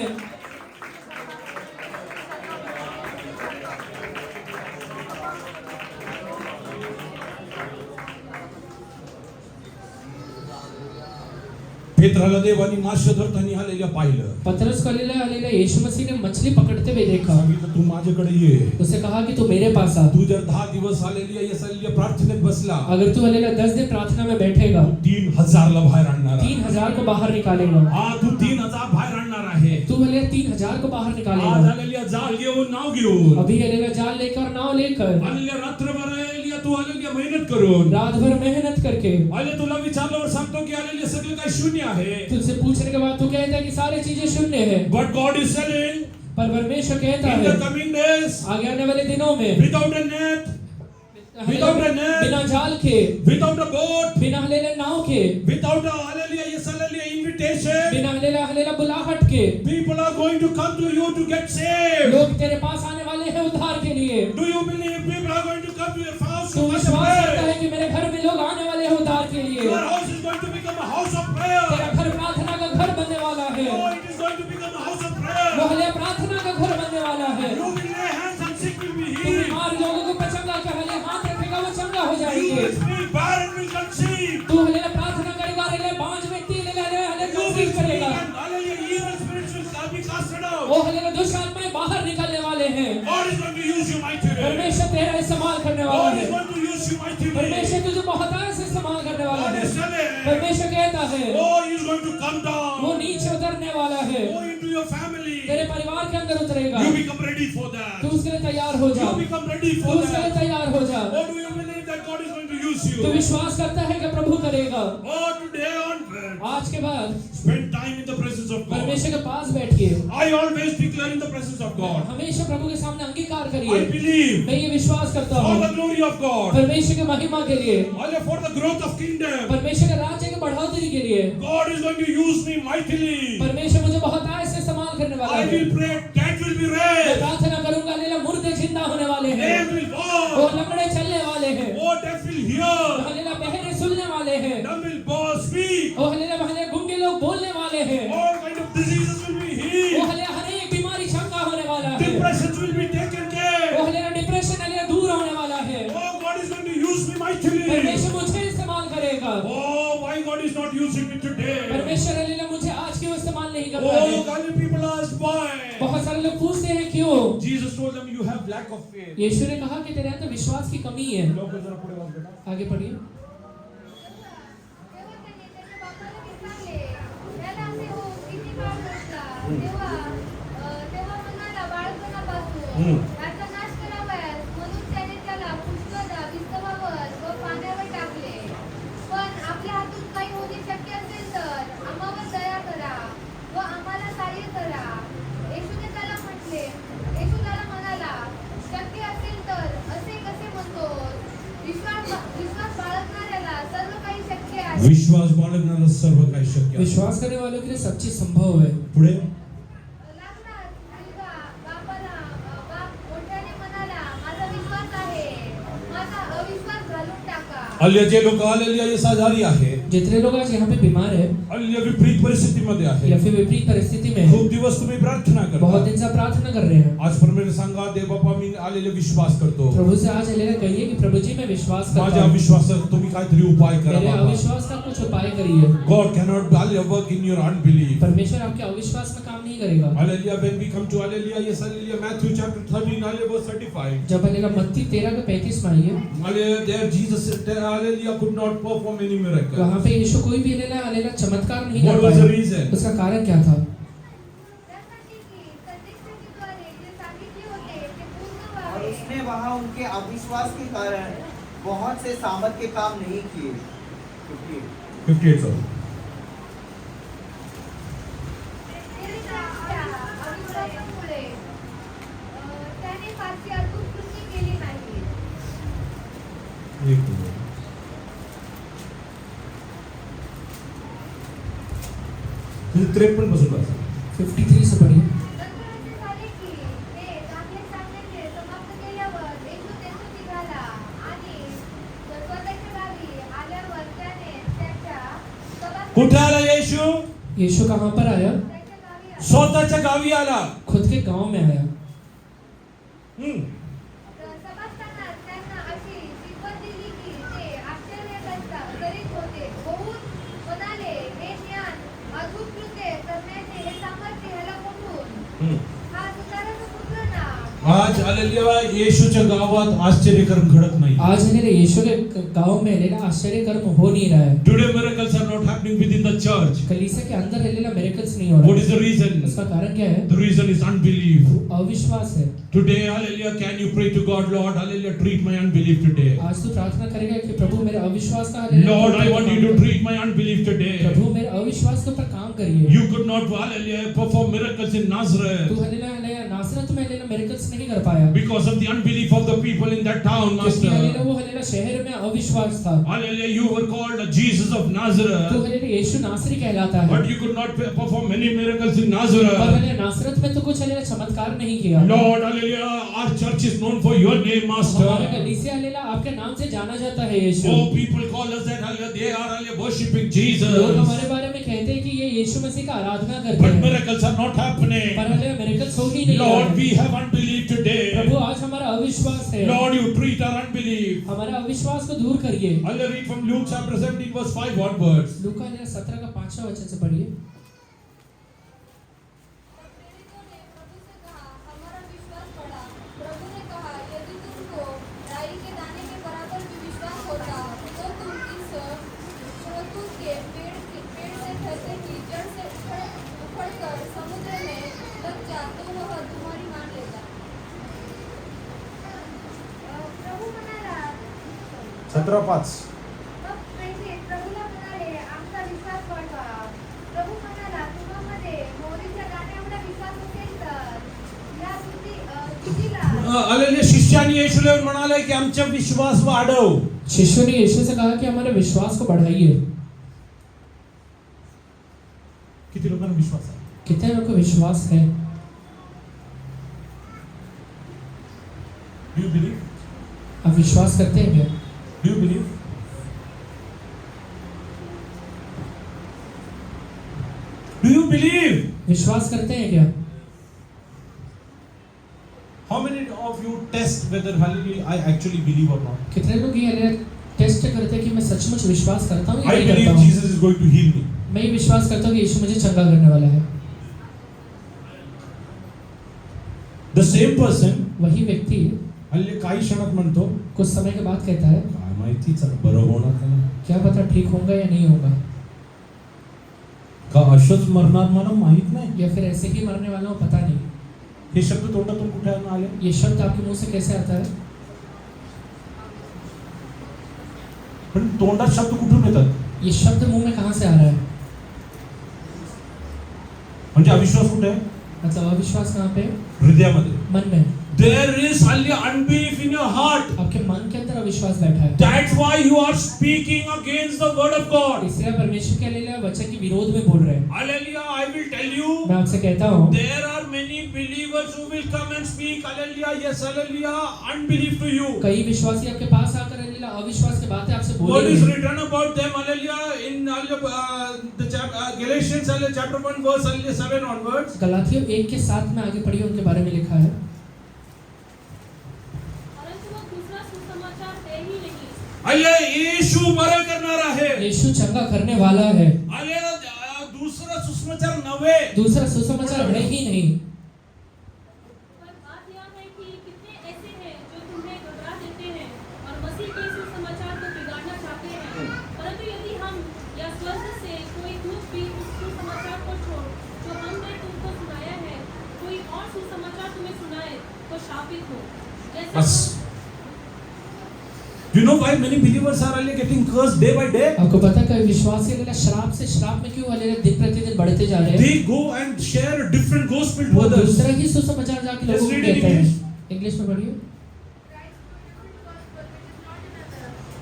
पेत्राला देवानी मासे धरताना आलेल्या पाहिलं. पतरस को हालेलुया यीशु मसीह ने मछली पकड़ते हुए देखा. सांगितलं तू माझ्याकडे ये. उसने कहा कि तू मेरे पास आ. तू जर 10 दिवस हालेलुया येसालेलुया प्रार्थनेत बसला, अगर तू हालेलुया 10 दिन प्रार्थना में बैठेगा, 3000 ला बाहेर आणणार आहे. 3000 को बाहर निकालेगा. हा, तू 3000 बाहेर आणणार आहे. तू हालेलुया 3000 को बाहर आज निकालेगा. हालेलुया जाल घेऊन, नाव घेऊन, अभी हालेलुया जाल लेकर, नाव लेकर, हालेलुया रात्रभर हालेलुया तू हालेलुया मेहनत करून, रात भर मेहनत करके, हालेलुया तुला विचारल्यावर सांगतो की हालेलुया सगळं काही शून्य आहे. तुझसे पूछने के बाद तू कहता है कि सारी चीजें शून्य है. But God is saying पर परमेश्वर कहता in the है coming days, आगे आने वाले दिनों में without a net, without a net, बिना जाल के, without a boat, बिना हालेलुया नाव के, without a hallelujah, yes, hallelujah, invitation, बिना हालेलुया बुलाहट के, people are going to come to you to get saved. लोग तेरे पास आने वाले हैं उद्धार के लिए. Do you believe people are going to come to your house तू to विश्वास करता pray? है कि मेरे घर में लोग आने वाले हैं उद्धार के लिए. Your house is going to become a house of तेरा prayer. घर प्रार्थना का घर बनने वाला है. Oh, it is going to become a house of वो prayer. हालेलुया प्रार्थना का घर बनने वाला है. You will lay hands and sick will be तू healed. बीमार लोगों को चंगा कर हालेलुया हाथ रखेगा वो चंगा हो You जाएंगे. will speak, barren will conceive. तू हालेलुया प्रार्थना करेगा हालेलुया बांझ व्यक्ति hallelujah You will conceive speak करेगा. and hallelujah, evil spirits will be casted out. वो हालेलुया दुष्ट आत्माएं बाहर निकलने वाले हैं. God is going to use you mightily. परमेश्वर तेरा इस्तेमाल करने वाला God है. is going to use you mightily. परमेश्वर तुझे बहुतायत से इस्तेमाल करने वाला God है. is telling. परमेश्वर कहता है Oh, he is going to come वो down. नीचे उतरने वाला है. Go into your family. तेरे परिवार के अंदर उतरेगा. You become ready for तू that. उसके लिए तैयार हो जा. You become ready तू for उसके लिए that. तैयार हो जा. Or do you believe that God is going to use तू you? विश्वास करता है कि प्रभु करेगा. Oh, today onward, आज के बाद spend time in the presence of God. परमेश्वर के पास बैठिए. I always declare in the presence of God. हमेशा प्रभु के सामने अंगीकार I करिए. believe मैं ये विश्वास करता for हूँ the glory of God. परमेश्वर के महिमा के लिए, Hallelujah, for the growth of kingdom. परमेश्वर के राज्य के बढ़ोतरी के लिए God is going to use me mightily. परमेश्वर मुझे बहुतायत से इस्तेमाल करने वाला I है. will pray, dead will be मैं raised. प्रार्थना करूंगा हालेलुया मुर्दे जिंदा होने वाले हैं. Lame will वो walk. लंगड़े चलने वाले हैं. Oh, deaf will hear. Hallelujah बहरे सुनने वाले हैं. Dumb will speak. वो हालेलुया गूंगे लोग बोलने वाले हैं. All kind of diseases will be वो healed. हालेलुया हर एक बीमारी चंगा होने वाला है. Depressions will be taken वो care. हालेलुया डिप्रेशन हालेलुया दूर होने वाला है. Oh, God is going to use me mightily. परमेश्वर मुझे इस्तेमाल करेगा. Oh, why God is not using me today? परमेश्वर हालेलुया मुझे आज क्यों इस्तेमाल नहीं कर रहा Oh, है. God, people ask why. बहुत सारे लोग पूछते हैं क्यों. Jesus told them, you have lack of faith. यीशु ने कहा कि तेरे अंदर विश्वास की कमी है. लोग जरा पुढे वाच बेटा. आगे पढ़िए. तेव्हा त्यांनी त्याच्या बापाला विचारले, त्याला असे हो किती काळ नसला? तेव्हा म्हणाला, बाळपणापासून. त्याचा नाश करावयास म्हणून त्याने त्याला पुष्कळदा विस्तवावर व पाण्यावर टाकले. पण आपल्या हातून काही होणे शक्य असेल तर आम्हावर दया करा व आम्हाला सहाय्य करा. येशूने त्याला म्हटले, येशू त्याला म्हणाला, शक्य असेल तर असे कसे म्हणतोस? विश्वास बाळगणाऱ्याला सर्व काही शक्य आहे. विश्वास बाळगणारा सर्व काही शक्य आहे. विश्वास करने वालों के लिए सब चीज संभव है. पुढे लागणार मुलगा बाप मोठ्याने म्हणाला, माझा विश्वास आहे, माझा अविश्वास घालून टाका. हल्ली जे लोक हालेलुया येस आजारी आहे, जितने लोग आज यहाँ पे बीमार है हल्ली विपरीत परिस्थितीमध्ये या आहे, फिर विपरीत परिस्थिति में है, खूप दिवस तुम्ही प्रार्थना बहुत करता. दिन से आप प्रार्थना कर रहे हैं. आज परमेश्वर सांगा, देव बाबा मी आलेले विश्वास करतो. प्रभु से आज हालेलुया कहिए कि प्रभु जी मैं विश्वास करता माझ्या हूँ. अविश्वासात तुम्ही काहीतरी उपाय करा मेरे बाबा. अविश्वास का कुछ उपाय करिए. God cannot work in your unbelief. परमेश्वर आपके अविश्वास में काम नहीं करेगा. Hallelujah, when we come to hallelujah, yes hallelujah, Matthew chapter 13, hallelujah, verse 35. जब हालेलुया मत्ती 13:35 में आइए, Hallelujah, there Jesus hallelujah could not perform any miracle. वहाँ पे यीशु कोई भी हालेलुया चमत्कार नहीं What कर was the पाया. reason? उसका कारण क्या था? त्यासाठी की संदेशवाणीद्वारे जे सांगितले होते ते पूर्ण और व्हावे. उसने वहाँ उनके अविश्वास के कारण बहुत से सामर्थ के काम नहीं किए. 58 sir. त्यांच्या अविश्वासामुळे त्याने फारशी अद्भुत कृती केली नाही. एक मिनिट. म्हणजे 53 पासून वाचा. 53 से पढ़िए. नंतर असे झाले की ते चांगले सांगण्याचे समाप्त केल्यावर येशू तेथून निघाला आणि स्वतःच्या गावी आल्यावर त्याने त्याच्या कुठे आला येशू? यीशु कहाँ पर आया? त्याच्या गावी आला. स्वतःच्या गावी आला. खुद के गांव में आया. सभास्थानात त्यांना अशी शिकवण दिली की ते आश्चर्य करीत होते. बहुत म्हणाले, हे ज्ञान हा तुकाराचा पुत्र ना. आज हालेलुया येशूच्या गावात आश्चर्यकर्म घडत नाही. आज हलेले यीशु के गांव में हलेला आश्चर्य कर्म हो नहीं रहा है. Today miracles are not happening within the church. कलीसिया के अंदर हलेला मिरेकल्स नहीं हो रहा. What is the reason? उसका कारण क्या है? The reason is unbelief. अविश्वास है. Today, hallelujah, can you pray to God, Lord, hallelujah, treat my unbelief today. आज तू प्रार्थना करेगा कि प्रभु मेरे अविश्वास का हलेला. Lord, I want you to treat my unbelief today. प्रभु मेरे अविश्वास के ऊपर काम करिए. You could not, hallelujah, perform miracles in Nazareth तू हलेला हलेला नासरत में हलेला मिरेकल्स नहीं कर पाया. because of the unbelief of the people in that town, क्योंकि हलेला Master. वो हलेला शहर में अविश्वास था. Hallelujah, you were called the Jesus of तू Nazareth, हलेला यीशु नासरी कहलाता है. but you could not perform many miracles in पर Nazareth. हलेला नासरत में तो कुछ हलेला चमत्कार नहीं किया. Lord, hallelujah, our church is known for your name, हमारा Master. कलीसिया हलेला आपके नाम से जाना जाता है यीशु. Oh, people call us that, hallelujah, they are, hallelujah, worshipping लोग Jesus. हमारे बारे में कहते हैं कि ये यीशु मसीह का आराधना करते But हैं. miracles are not happening. पर हलेला मिरेकल्स हो ही नहीं Lord, रहा. we have unbelief today. प्रभु आज हमारा अविश्वास है. Lord, you treat our unbelief. हमारे अविश्वास को दूर करिए. I'll read from Luke chapter 17 verse 5 onwards. लूका 17 का 5वां वचन से पढ़िए. प्रेरितों ने प्रभु से कहा, हमारा विश्वास बढ़ा. प्रभु ने कहा, यदि तुमको राई के दाने के बराबर भी विश्वास होता तो तुम इस शहतूत के पेड़ से कहते कि जड़ से उखड़कर समुद्र में लग जा तो वह तुम्हारी मान लेता. प्रभु म्हणाला, 17:5. मग प्रेरित प्रभूला म्हणाले, आमचा विश्वास वाढवा. प्रभू म्हणाला, तुम्हामध्ये मोहरीच्या दाण्याएवढा विश्वास असेल तर या तुझीला Hallelujah, शिष्याने येशूला येऊन म्हणाले की आमचा विश्वास वाढव. शिष्यों ने यीशु से कहा कि हमारे विश्वास को बढ़ाइए. किती लोकांना विश्वास आहे? कितने लोगों को विश्वास है? Do you believe? आप विश्वास करते हैं क्या? Do you believe? Do you believe? विश्वास करते हैं क्या? How many of you test whether hallelujah I actually believe or not? कितने लोग ये टेस्ट करते हैं कि मैं सचमुच विश्वास करता हूँ या I नहीं करता believe हूँ? Jesus is going to heal me. मैं ये विश्वास करता हूँ कि यीशु मुझे चंगा करने वाला है. The same person वही व्यक्ति हल्ली काही क्षणात म्हणतो कुछ समय के बाद कहता है, काय माहिती चल बरं होणार का नाही? क्या पता ठीक होगा या नहीं होगा, का अशोच मरणार मला माहित नाही. या फिर ऐसे ही मरने वाला हूँ पता नहीं. हे शब्द तोंडातून कुठे आले? ये शब्द आपके मुंह से कैसे आता है? पण तोंडात शब्द कुठून येतात? ये शब्द मुंह में कहाँ से आ रहा है? म्हणजे अविश्वास कुठे आहे? मतलब अविश्वास कहाँ पे? हृदयामध्ये. मन में. There is only unbelief in your heart. आपके मन के अंदर अविश्वास बैठा है. That's why you are speaking against the word of God. इसलिए परमेश्वर के लिए वचन के विरोध में बोल रहे हैं. Hallelujah, I will tell you. मैं आपसे कहता हूँ, There are many believers who will come and speak, hallelujah, yes, hallelujah, unbelief to you. कई विश्वासी आपके पास आकर अविश्वास की बातें आपसे What is बोलेंगे. written about them, hallelujah, in Galatians, chapter 1, verse 7 onwards. गलातियों 1:7 में आगे पढ़िए, उनके बारे में लिखा है. परंतु वो दूसरा सुसमाचार दे ही नहीं. हल्ले येशू बरं करणारा आहे. यीशु चंगा करने वाला है. हल्ले दुसरा सुसमाचार नव्हे. दूसरा सुसमाचार है ही नहीं. पर बात यह है कि कितने ऐसे हैं जो तुम्हें घबरा देते हैं और मसीह के सुसमाचार को बिगाड़ना चाहते हैं. परंतु यदि हम या स्वर्ग से कोई दूत भी उस सुसमाचार को छोड़ जो हमने तुमको सुनाया है कोई और सुसमाचार तुम्हें सुनाए तो शापित हो. बस. You know why many believers are getting cursed day by day? आपको पता है कि विश्वासी वाले श्राप से श्राप में क्यों वाले दिन प्रतिदिन बढ़ते जा रहे हैं? They go and share a different gospel to वो others. दूसरा ही सुसमाचार जाके लोगों को Let's read in कहते हैं. English. इंग्लिश में पढ़िए.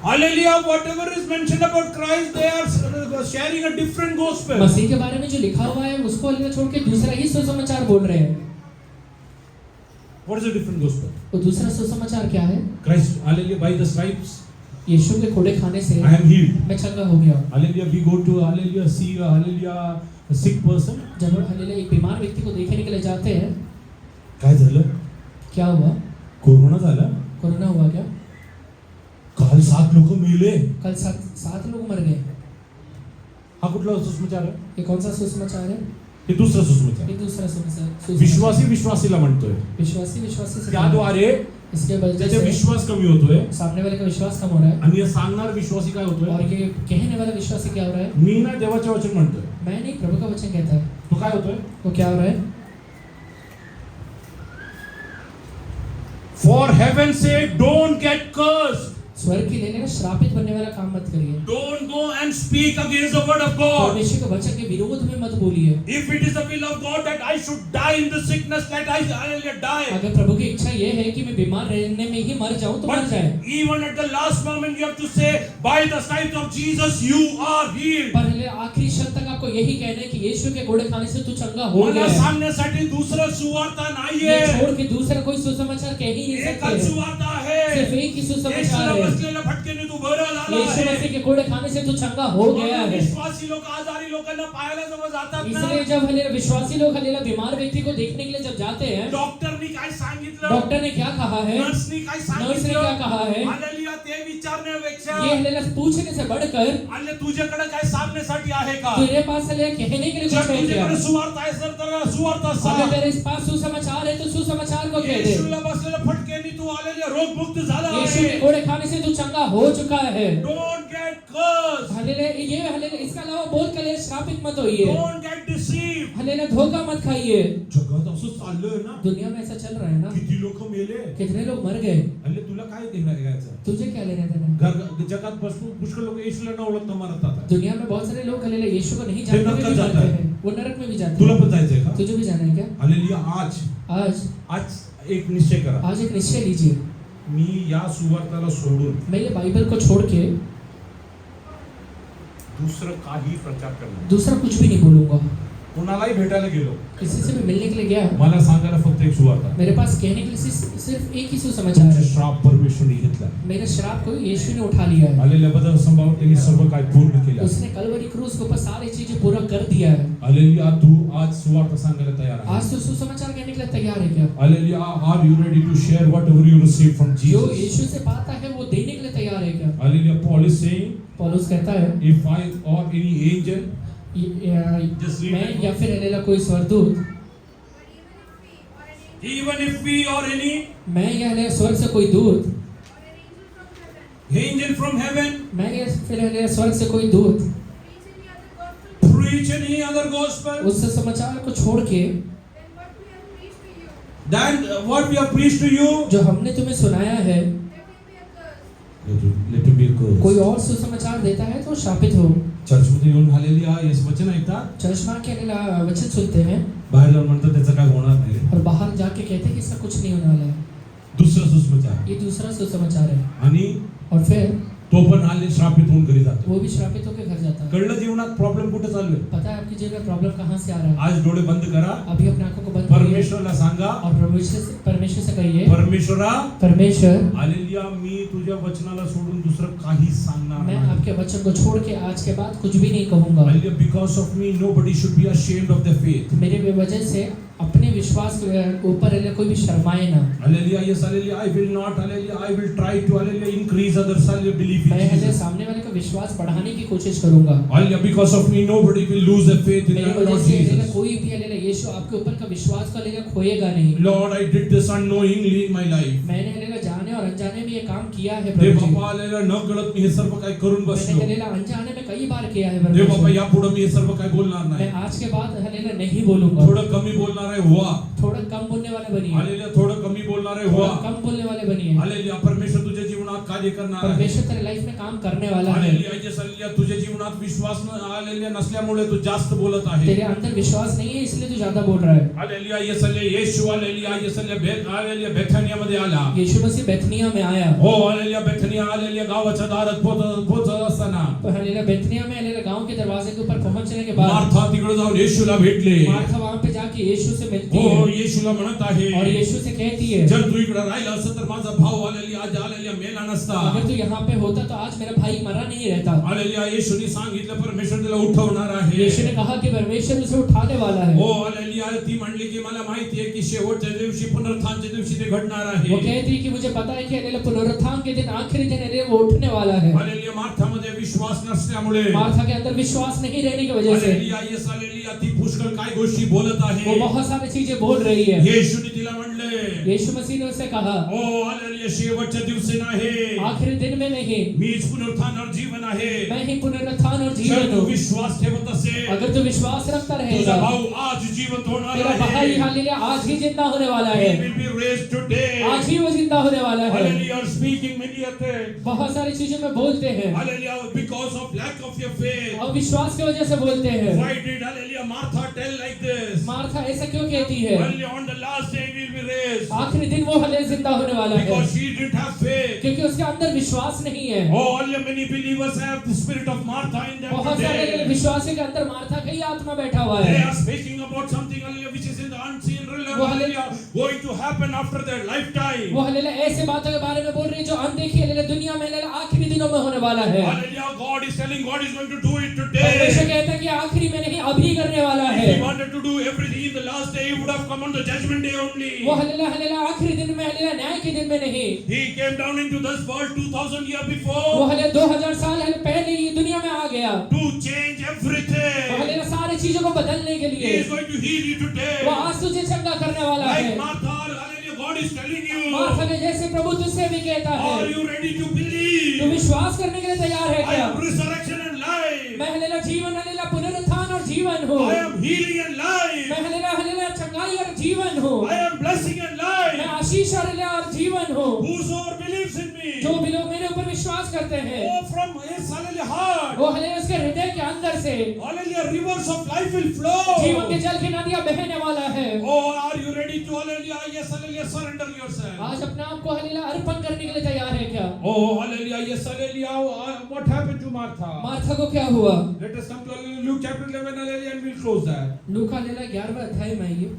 Hallelujah, whatever is mentioned about Christ, they are sharing a different gospel. मसीह के बारे में जो लिखा हुआ है उसको अल्लाह छोड़ के दूसरा ही सुसमाचार बोल रहे हैं. What is a different gospel? तो दूसरा सुसमाचार क्या है? Christ, hallelujah, by the stripes, यीशु के कोड़े खाने से I am healed. मैं चंगा हो गया. Hallelujah, we go to, hallelujah, see, hallelujah, a sick person. जब हालेलुया एक बीमार व्यक्ति को देखने के लिए जाते हैं, काय झालं? क्या हुआ? कोरोना झाला. कोरोना हुआ क्या? काल 7 लोक मेले. कल 7 लोग मर गए. हा कुठला सुसमाचार आहे? ये कौन सा सुसमाचार है? हे दुसरं सुसमाचार. ये दूसरा सुसमाचार. विश्वासी विश्वासीला म्हणतोय. विश्वासी विश्वासी से त्याद्वारे इसके वजह त्याचा से विश्वास कमी होतोय सामने वाले का विश्वास कम हो रहा है आणि हे सांगणार विश्वासी काय और होतोय. ये कहने वाला विश्वासी क्या हो रहा है. मी ना देवाचे वचन म्हणतोय. मैं नहीं, प्रभु का वचन कहता है. तो काय होतोय. तो क्या हो रहा है. For heaven's sake, don't get cursed. स्वर्ग की लेने का श्रापित बनने वाला काम मत करिए. Don't go and speak against the word of God. परमेश्वर के वचन के विरोध में मत बोलिए. If it is the will of God that I should die in the sickness, that I die. अगर प्रभु की इच्छा ये है कि मैं बीमार रहने में ही मर जाऊं तो मर But जाए. even at the last moment, you have to say, by the stripes of Jesus, you are healed. पर आखिरी क्षण तक आपको यही कहना है कि यीशु के कोड़े खाने से तू चंगा हो मला गया है. सांगण्यासाठी दुसरं सुवार्ता ये नाहीये. छोड़ के दूसरा कोई सुसमाचार कह ही नहीं एकच सकते. सुवार्ता आहे. सिर्फ एक ही सुसमाचार येशूला है. बसलेल्या फटकेने तू बरा झाला यीशु आहे. मसीह के कोड़े खाने से तू चंगा हो गया है. विश्वासी लोक आजारी लोकांना पाहायला जवळ जातात ना. इसलिए जब हलेला विश्वासी लोग हलेला बीमार व्यक्ति को देखने के लिए जब जाते हैं, डॉक्टरनी काय सांगितलं. डॉक्टर ने क्या कहा है, नर्सनी काय नर्स ने सांगितलं. क्या कहा है, हालेलुया. ते विचारण्यापेक्षा ये हलेला पूछने से बढ़कर आले तुझ्याकडे काय सांगण्यासाठी आहे का. तेरे पास हलेला कहने के लिए जर कुछ है क्या. तुझ्याकडे सुवार्ता आहे तर सुवार्ता अगर सांग. तेरे पास सुसमाचार है तो सुसमाचार को कह दे. येशूला बसलेल्या फटकेने तू आलेल्या रोगमुक्त झाला यीशु के आहे. कोड़े खाने से तू चंगा हो चुका है. Don't get cursed. हलेले ये हलेले इसका अलावा बोल के लिए श्रापित मत होइए. Don't get deceived. हलेला धोखा मत खाइए. जगात असं चाललंय ना. दुनिया में ऐसा चल रहा है ना. किती लोक मेले. कितने लोग मर गए. अरे तुला काय देणार याचं. तुझे क्या लेना देना. जगात पुष्कळ लोक येशूला न ओळखता मरतात. दुनिया में बहुत सारे लोग हलेले यीशु को नहीं ते जानते हुए नरकात भी जाता मरते है. हैं. वो नरक में भी जाते तुला हैं. पण जायचंय का. तुझे भी जाना है क्या. हालेलुया. आज आज एक निश्चय करा. आज एक निश्चय लीजिए. मी या सुवार्ताला सोडून मैं ये बाइबल को छोड़ के दुसरं काही प्रचार करणार. दूसरा कुछ भी नहीं बोलूंगा. कोणालाही भेटायला गेलो. किसी से भी मिलने के लिए गया, मला सांगायला फक्त एक सुवार्ता. मेरे पास कहने के लिए सिर्फ एक ही सुसमाचार तुमचे है. श्राप परमेश्वरने घेतला. मेरे श्राप को यीशु ने उठा लिया है. हालेलुया. बदल संभाव त्यांनी सर्व काय पूर्ण केलं. उसने कलवरी क्रूस के ऊपर सारी चीजें पूरा कर दिया है. हालेलुया. तू आज सुवार्ता सांगायला तयार आहे. आज तो सुसमाचार कहने के लिए तैयार है क्या. Hallelujah. Are you ready to share whatever you receive from जो जीसस. यीशु से पाता है वो देने के लिए तैयार है क्या. हालेलुया. पॉल इज सेइंग पौलुस कहता है if I or any angel Just read मैं it. या फिर हलेला कोई स्वरदूत, even if we or any मैं या हलेला स्वर्ग से कोई दूत, angel from heaven मैं या फिर हलेला स्वर्ग से कोई दूत preach any other gospel उस समाचार को छोड़ के than what we have preached to you, जो हमने तुम्हें सुनाया है, let it be a curse. कोई और सुसमाचार देता है तो शापित हो. चर्चमध्ये येऊन हालेलुया येस वचन ऐकतात. चर्च में आके हलेला वचन सुनते हैं बाहेर जाऊन म्हणतात त्याचं काय होणार नाही. और बाहर जाके कहते हैं कि इसका कुछ नहीं होने वाला है. दुसरं सुसमाचार. ये दूसरा सुसमाचार है. आणि और फिर तो पण हाले श्रापित होऊन घरी जातो. वो भी श्रापित होकर घर जाता है. कळलं जीवनात प्रॉब्लेम कुठे चालू आहे. पता है आपकी जीवन में प्रॉब्लम कहाँ से आ रहा है. आज डोळे बंद करा. अभी अपने आंखों को बंद करिए परमेश्वरला सांगा. और परमेश्वर से कहिए, परमेश्वरा परमेश्वर हालेलुया. मी तुझ्या वचनाला सोडून दुसरं काही सांगणार मैं नाही. आपके वचन को छोड़ के आज के बाद कुछ भी नहीं कहूंगा. Hallelujah. because of me nobody should be ashamed of their faith. मेरे वजह से अपने विश्वास के ऊपर कोई भी शर्माए ना. Hallelujah. yes hallelujah. I will not hallelujah. I will try to hallelujah increase others hallelujah believe in मैं हले Jesus. सामने वाले का विश्वास बढ़ाने की कोशिश करूंगा. Hallelujah. because of me nobody will lose their faith in मेरी the वजह Lord से Jesus. कोई भी हले यीशु आपके ऊपर का विश्वास का लेगा खोएगा नहीं. Lord, I did this unknowingly in my life. मैंने हले जाने और अनजाने में ये काम किया है देव प्रभु जी. बापा हालेलुया. न कळत मी हे सर्व काय करून मैंने बसलो. हले अनजाने में कई बार किया है देव बापा प्रभु जी. यापुढे मी हे सर्व काय बोलणार मैं नाही. आज के बाद हले नहीं बोलूंगा. थोडं कमी बोलणार आहे हुआ. थोड़ा कम बोलने वाले बनिए. हालेलुया. थोडं कमी बोलणार आहे थोड़ा हुआ. कम बोलने वाले बनिए. हालेलुया. परमेश्वर तुझ्या जीवनात कार्य करणार आहे. परमेश्वर तेरे लाइफ में काम करने वाला है. हालेलुया. yes hallelujah. तुझ्या जीवनात विश्वास हालेलुया नसल्यामुळे तू जास्त बोलत आहे. तेरे अंदर विश्वास नहीं है इसलिए तू ज्यादा बोल रहा है. हालेलुया. yes hallelujah. येशू हालेलुया. yes hallelujah. बेथानियामध्ये आला. यीशु मसीह बेथनिया में आया. हो हालेलुया. बेथनिया हालेलुया. गावाच्या दारात पोहोचत असताना हालेलुया बेथनिया में हालेलुया गांव के दरवाजे के ऊपर पहुंचने के बाद मार्था तिकडे जाऊन येशूला भेटले. मार्था वहां पे जाके यीशु से मिलती हो है येशूला म्हणत आहे, और यीशु से कहती है, जर तू इकडे राहिला असत तर माझा भाऊ हालेलुया आज हालेलुया मेला नसता. अगर तू यहाँ पे होता तो आज मेरा भाई मरा नहीं रहता. हालेलुया. येशूने सांगितलं परमेश्वर त्याला उठवणार आहे. यीशु ने कहा कि परमेश्वर उसे उठाने वाला है. हो हालेलुया. ती म्हणली की मला माहिती आहे की शेवटच्या दिवशी पुनरुत्थानच्या दिवशी ते घडणार वो आहे. कहती है कि मुझे पता है कि हालेलुया पुनरुत्थान के दिन आखिरी दिन हालेलुया वो उठने वाला है. हालेलुया. मार्थामध्ये विश्वास नसल्यामुळे मार्था के अंदर विश्वास नहीं रहने की वजह से हालेलुया. Yes hallelujah. हालेलुया ती पुष्कळ काय गोष्टी बोलत वो आहे. बहुत सारी चीजें बोल रही है। येशूने तिला म्हणले, यीशु मसीह ने उससे कहा, ओ हालेलुया शेवटच्या दिवशी नाही, आखिरी दिन में नहीं, मीच पुनरुत्थान और जीवन आहे. मैं ही पुनरुत्थान और जर जीवन तू हूँ। विश्वास ठेवत असेल, अगर तू विश्वास रखता तुझा रहेगा, भाऊ आज जीवित होणार तेरा भाई आहे. हालेलुया आज ही जिंदा होने वाला He है। will be raised today. आज ही वो जिंदा होने वाला है। Hallelujah, you are speaking many a things. बहुत सारी चीजों में बोलते हैं, Hallelujah, because of lack of your faith. और विश्वास की वजह से बोलते हैं। Why did Hallelujah Martha tell like this? Martha ऐसा क्यों कहती है? Hallelujah, on the last day we will be raised. आखिरी दिन वो हले जिंदा होने वाला है, Because she didn't have faith. क्योंकि उसके अंदर विश्वास नहीं है। Oh, hallelujah, many believers have the spirit of Martha in them बहुत सारे today. विश्वासियों के अंदर मार्था का ही आत्मा बैठा हुआ They है। are speaking about something, hallelujah, which is in the unseen realm, hallelujah, going to happen after their lifetime. वो हलेला ऐसे बातों के बारे में बोल रही है जो अनदेखी हलेला दुनिया में हलेला आखिरी दिनों में होने वाला है। Hallelujah, God is telling God is going to do it परमेश्वर today. कहता है कि आखिरी में नहीं अभी करने वाला If है। he wanted to do everything in the last day, he would have come on the judgment day only. वो हलेला हलेला आखिरी दिन में हलेला न्याय के दिन में नहीं, He came down into this world 2000 years वो before हलेला 2000 साल हले पहले ये दुनिया में आ गया। to change वो everything. हलेला सारी चीजों को बदलने के He लिए is going to heal you वो today. आज तुझे चंगा करने वाला Like है। Martha, hallelujah, God is telling Martha you. ने जैसे प्रभु तुझसे भी कहता है, Are you ready to तू believe? विश्वास करने के लिए तैयार है I क्या? am resurrection and life. मैं हलेला जीवन हलेला पुनरुत्थान और जीवन हूँ। I am healing and life. मैं हलेला हलेला चंगाई और जीवन हूँ। I am blessing and मैं life. आशीष और हलेला और जीवन हूँ। Whosoever believes in me, जो भी लोग मेरे ऊपर विश्वास करते हैं, oh, from his hallelujah heart, वो हलेला उसके हृदय के अंदर से hallelujah, rivers of life will जीवन के flow. जल की नदियां बहने वाला है। Oh, are you ready to hallelujah? Yes, hallelujah, surrender yourself. आज अपने आप को हलेला अर्पण करने के लिए तैयार है क्या? Oh, hallelujah, yes, hallelujah. What happened to Martha? Martha को क्या हुआ? Let us come to Luke chapter 11, hallelujah, and we'll close that. लूका हलेला 11वां अध्याय में आइए।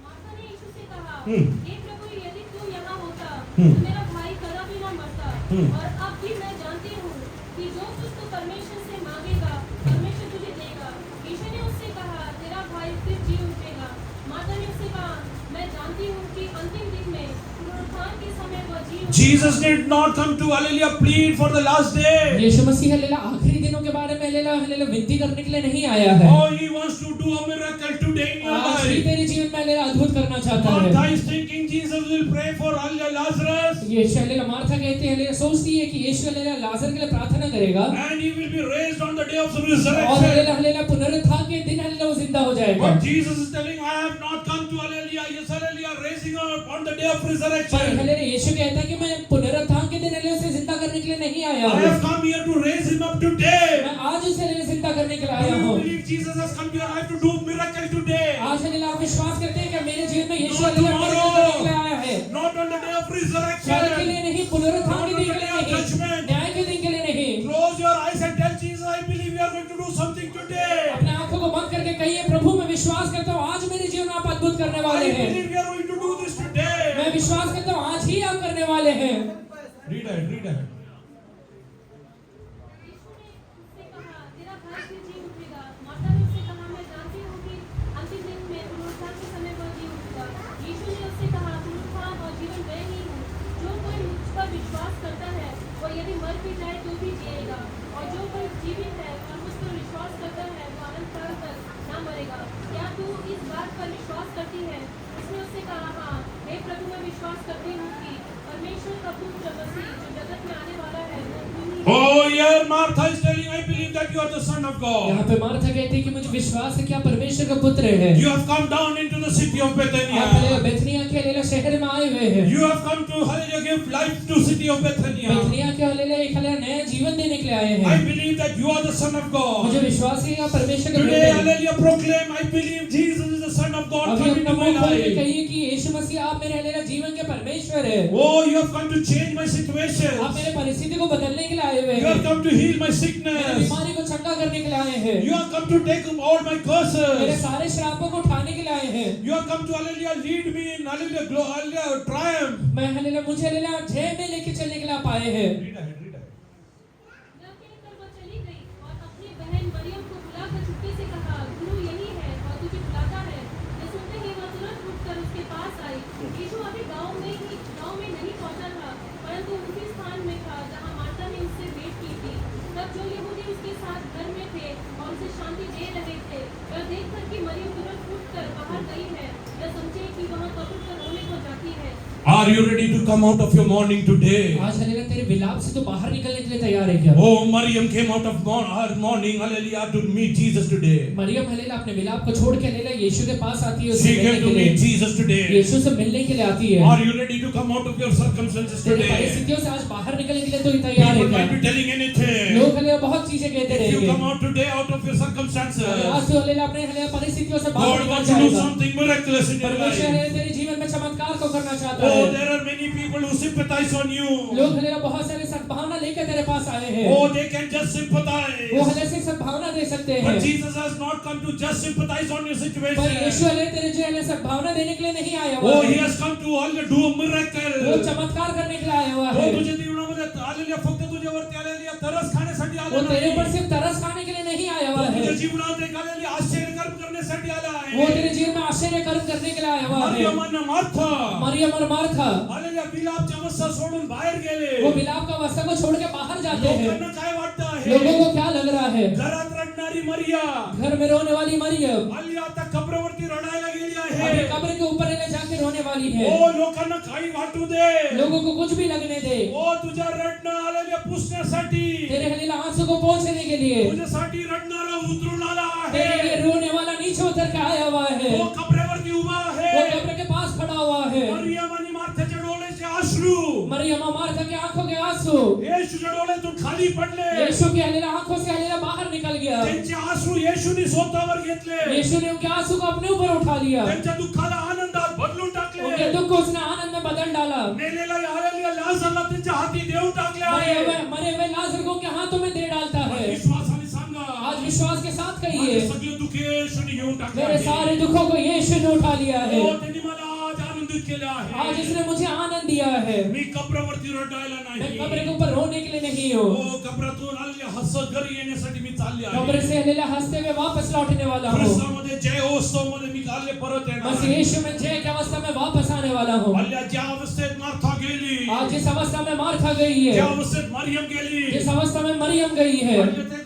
मार्था ने यीशु से कहा, हम्म। हे प्रभु, यदि तू यहाँ होता हम्म। तो मेरा भाई कदापि न मरता। हम्म। और अब भी मैं जानती हूँ कि जो कुछ तू परमेश्वर से मांगेगा परमेश्वर तुझे देगा। यीशु ने उससे कहा, तेरा भाई फिर जी उठेगा। माता ने उससे कहा, मैं जानती हूँ कि अंतिम दिन में पुनरुत्थान के समय वह जी उठेगा। Jesus did not come to hallelujah plead for the last day. यीशु मसीह हलेला आखिरी दिनों के बारे में हलेला हलेला विनती करने के लिए नहीं आया है। Oh, he wants to do a miracle today in your आज ही life. तेरे जीवन में हलेला अद्भुत करना चाहता Martha है। is thinking Jesus will pray for hallelujah Lazarus यीशु हलेला मार्था कहती है हलेला सोचती है कि यीशु हलेला लाजर के लिए प्रार्थना करेगा and he will be raised on the day of और resurrection. हलेला हलेला पुनरुत्थान के दिन हलेला वो जिंदा हो जाएगा। But Jesus is telling, I have not come to hallelujah, yes, hallelujah, raising up on the day of पर resurrection. हलेला यीशु कहता है कि मैं पुनरुत्थान के दिन हलेला उसे जिंदा करने के लिए नहीं आया I हूँ। have come here to raise him up today. मैं आज उसे हलेला जिंदा करने के लिए Do आया you हूँ। believe Jesus has come to your life to do miracle today? आज हलेला आप विश्वास करते हैं कि मेरे जीवन में यीशु Not हलेला मेरे जिंदा करने के लिए tomorrow. आया है। Not on the day of कल के resurrection. लिए नहीं, पुनरुत्थान के दिन के लिए नहीं, न्याय के दिन के लिए नहीं। Close your eyes and tell Jesus, I believe you are going to do something today. अपने आंखों को बंद करके कहिए, प्रभु मैं विश्वास करता हूँ आज मेरे जीवन में आप अद्भुत करने I वाले हैं। believe you are going to do this मैं today. विश्वास करता हूँ आज ही आप करने वाले हैं। Read ahead, read ahead. यीशु ने उससे कहा, तेरा भाई फिर जी उठेगा। माता ने उससे कहा, मैं जानती हूँ कि अंतिम दिन में पुनरुत्थान के समय वह जी उठेगा। यीशु ने उससे कहा, पुनरुत्थान और जीवन मैं ही हूँ। जो कोई मुझ पर विश्वास करता है वह यदि मर भी जाए तो भी जिएगा, और जो कोई जीवित है और मुझ पर विश्वास करता है वह अनंत काल तक न मरेगा। क्या तू इस बात पर विश्वास करती है? उसने उससे कहा, हाँ हे प्रभु, मैं विश्वास करती हूँ कि परमेश्वर का पुत्र मसीह जो जगत में आने वाला है वह तू ही है। Oh, here Martha is telling, I believe that you are the Son of यहाँ God. पे मार्था कहती है कि मुझे विश्वास है कि आप परमेश्वर का पुत्र है। You have come down into the city of आप हलेला Bethania. बेथनिया के हलेला शहर में आए हुए हैं। You have come to hallelujah give life to city of Bethania. बेथनिया के हलेला एक हलेला नया जीवन देने के लिए आए I हैं। believe that you are the Son of मुझे God. विश्वास है कि आप परमेश्वर के Today, बेटे हैं। hallelujah, proclaim, I believe Jesus is the Son of God. अभी Come अपना into my मुंह खोल के life. कहिए कि यीशु मसीह आप मेरे हलेला जीवन के परमेश्वर है। Oh, you have come to change my आप situation. मेरे परिस्थिति को बदलने के लिए आए हुए You have हैं। come to heal my मेरी sickness. बीमारी को चंगा करने के लिए आए हैं। You have come to take all my मेरे curses. सारे श्रापों को उठाने के लिए आए हैं। You have come to hallelujah lead me in hallelujah triumph. मैं हलेला मुझे हलेला जय में लेके चलने के लिए आप आए हैं। Read ahead, read ahead. यह कहकर वह चली गई और अपनी बहन मरियम को बुलाकर चुपके से कहा, गुरु यही है और तुझे बुलाता है। यह सुनते ही वह तुरंत उठकर उसके पास आई। यीशु अभी गांव में नहीं पहुंचा था, परंतु उसी स्थान में था जहां मार्था ने उससे भेंट की थी। तब जो यहूदी उसके साथ घर में थे और उसे शांति Are you ready to come out of your mourning today? आज हालेलुया तेरे विलाप से तो बाहर निकलने के लिए तैयार है क्या? Oh, Maryam came out of her mourning, hallelujah, to meet Jesus today. मरियम हालेलुया अपने विलाप को छोड़ के हालेलुया यीशु के पास आती है, She came to meet Jesus today. यीशु से मिलने के लिए आती है। Are you ready to come out of your circumstances तेरी today? परिस्थितियों से आज बाहर निकलने के लिए तो तैयार है People क्या? might be telling anything. लोग हालेलुया बहुत चीजें कहते If you रहेंगे। come out today out of your circumstances, आज तो हालेलुया अपने हालेलुया परिस्थितियों से बाहर God निकल wants to do जाएगा। something miraculous in your परमेश्वर life. हालेलुया तेरे जीवन में चमत्कार को करना चाहता Oh, है। there are many people who sympathize on you. लोग हालेलुया बहुत सारे सद्भावना लेकर तेरे पास आए हैं। Oh, they can just sympathize. वो हालेलुया से सद्भावना दे सकते हैं। But Jesus has not come to just sympathize on your पर situation. यीशु हालेलुया तेरे जो हालेलुया सद्भावना देने के लिए नहीं आया हुआ Oh, है। he has come to do a वो miracle. चमत्कार करने के लिए आया हुआ Oh, है। तुझे जीवनामध्ये हालेलुया फक्त तुझ्यावरती हालेलुया तरस खाण्यासाठी वो आला तेरे पर नाही. सिर्फ तरस खाने के लिए नहीं आया हुआ तो है। तुझ्या जीवनात एक हालेलुया आश्चर्यकर्म करण्यासाठी आला वो आहे. तेरे जीवन में आश्चर्य कर्म करने के लिए आया हुआ है। मरियम आणि मार्था मरियम और मार्था हालेलुया बिलापची अवस्था सोडून बाहेर गेले. वो विलाप का अवस्था को छोड़ के बाहर जाते हैं। लोकांना काय वाटतं आहे? लोगों को क्या लग रहा है? घरात रडणारी मरिया घर में रोने वाली मरियम हालेलुया आता कब्रावरती रडायला गेली अभी आहे. कब्र के ऊपर ले जाके रोने वाली है। ओ लोकांना काही वाटू दे. लोगों को कुछ भी लगने दे। ओ तुझ्या रडणं हालेलुया पुसण्यासाठी तेरे हलीला आंसू को पहुंचने के लिए तुझ्यासाठी रडणारा उतरून आला तेरे लिए आहे. रोने वाला नीचे उतर के आया हुआ है। तो कब्रावरती उभा वो आहे. कब्र के पास खड़ा हुआ है। मरियम आणि मार्थाच्या डोळ्याचे अश्रू मरियम और मार्था की आंखों के आंसू येशूच्या डोळ्यातून खाली पडले. यीशु की हलीला आंखों से हलीला बाहर निकल गया। त्यांचे अश्रू येशूने स्वतःवर घेतले. यीशु ने उनके आंसू को अपने ऊपर उठा लिया। त्यांच्या दुःखाला आनंदात बदलून उनके टाकले. दुख को उसने आनंद में बदल डाला। मेलेला हालेलुया लाजरला त्यांच्या हाती देऊन टाकले आहे. मरे हुए लाजर को उनके हाथों में दे डालता है। विश्वासाने सांगा आज विश्वास के साथ माझे कहिए सगळे दुःख येशूने घेऊन टाकले मेरे आहे. सारे दुखों को यीशु ने उठा लिया है। हो, त्यांनी मला आज आनंदित केले आज आहे. इसने मुझे आनंद दिया है। मी कब्रावरती रडायला मैं नाही. कब्र के ऊपर रोने के लिए नहीं हूँ। हो, कब्रातून आलेल्या हसत घरी येण्यासाठी मी चालले कब्र आहे. से हलीला हंसते हुए वापस लौटने वाला हूँ। ख्रिस्तामध्ये जय उत्सव मध्ये मी चालले परत येणार मसीह आहे. यीशु में जय की अवस्था में वापस आने वाला हूँ। हल्ल्या ज्या अवस्थेत मार्था गेली, आज जिस अवस्था में मार्था गई ज्या है, अवस्थेत मरियम गेली, जिस अवस्था में मरियम गई है, हल्ले ते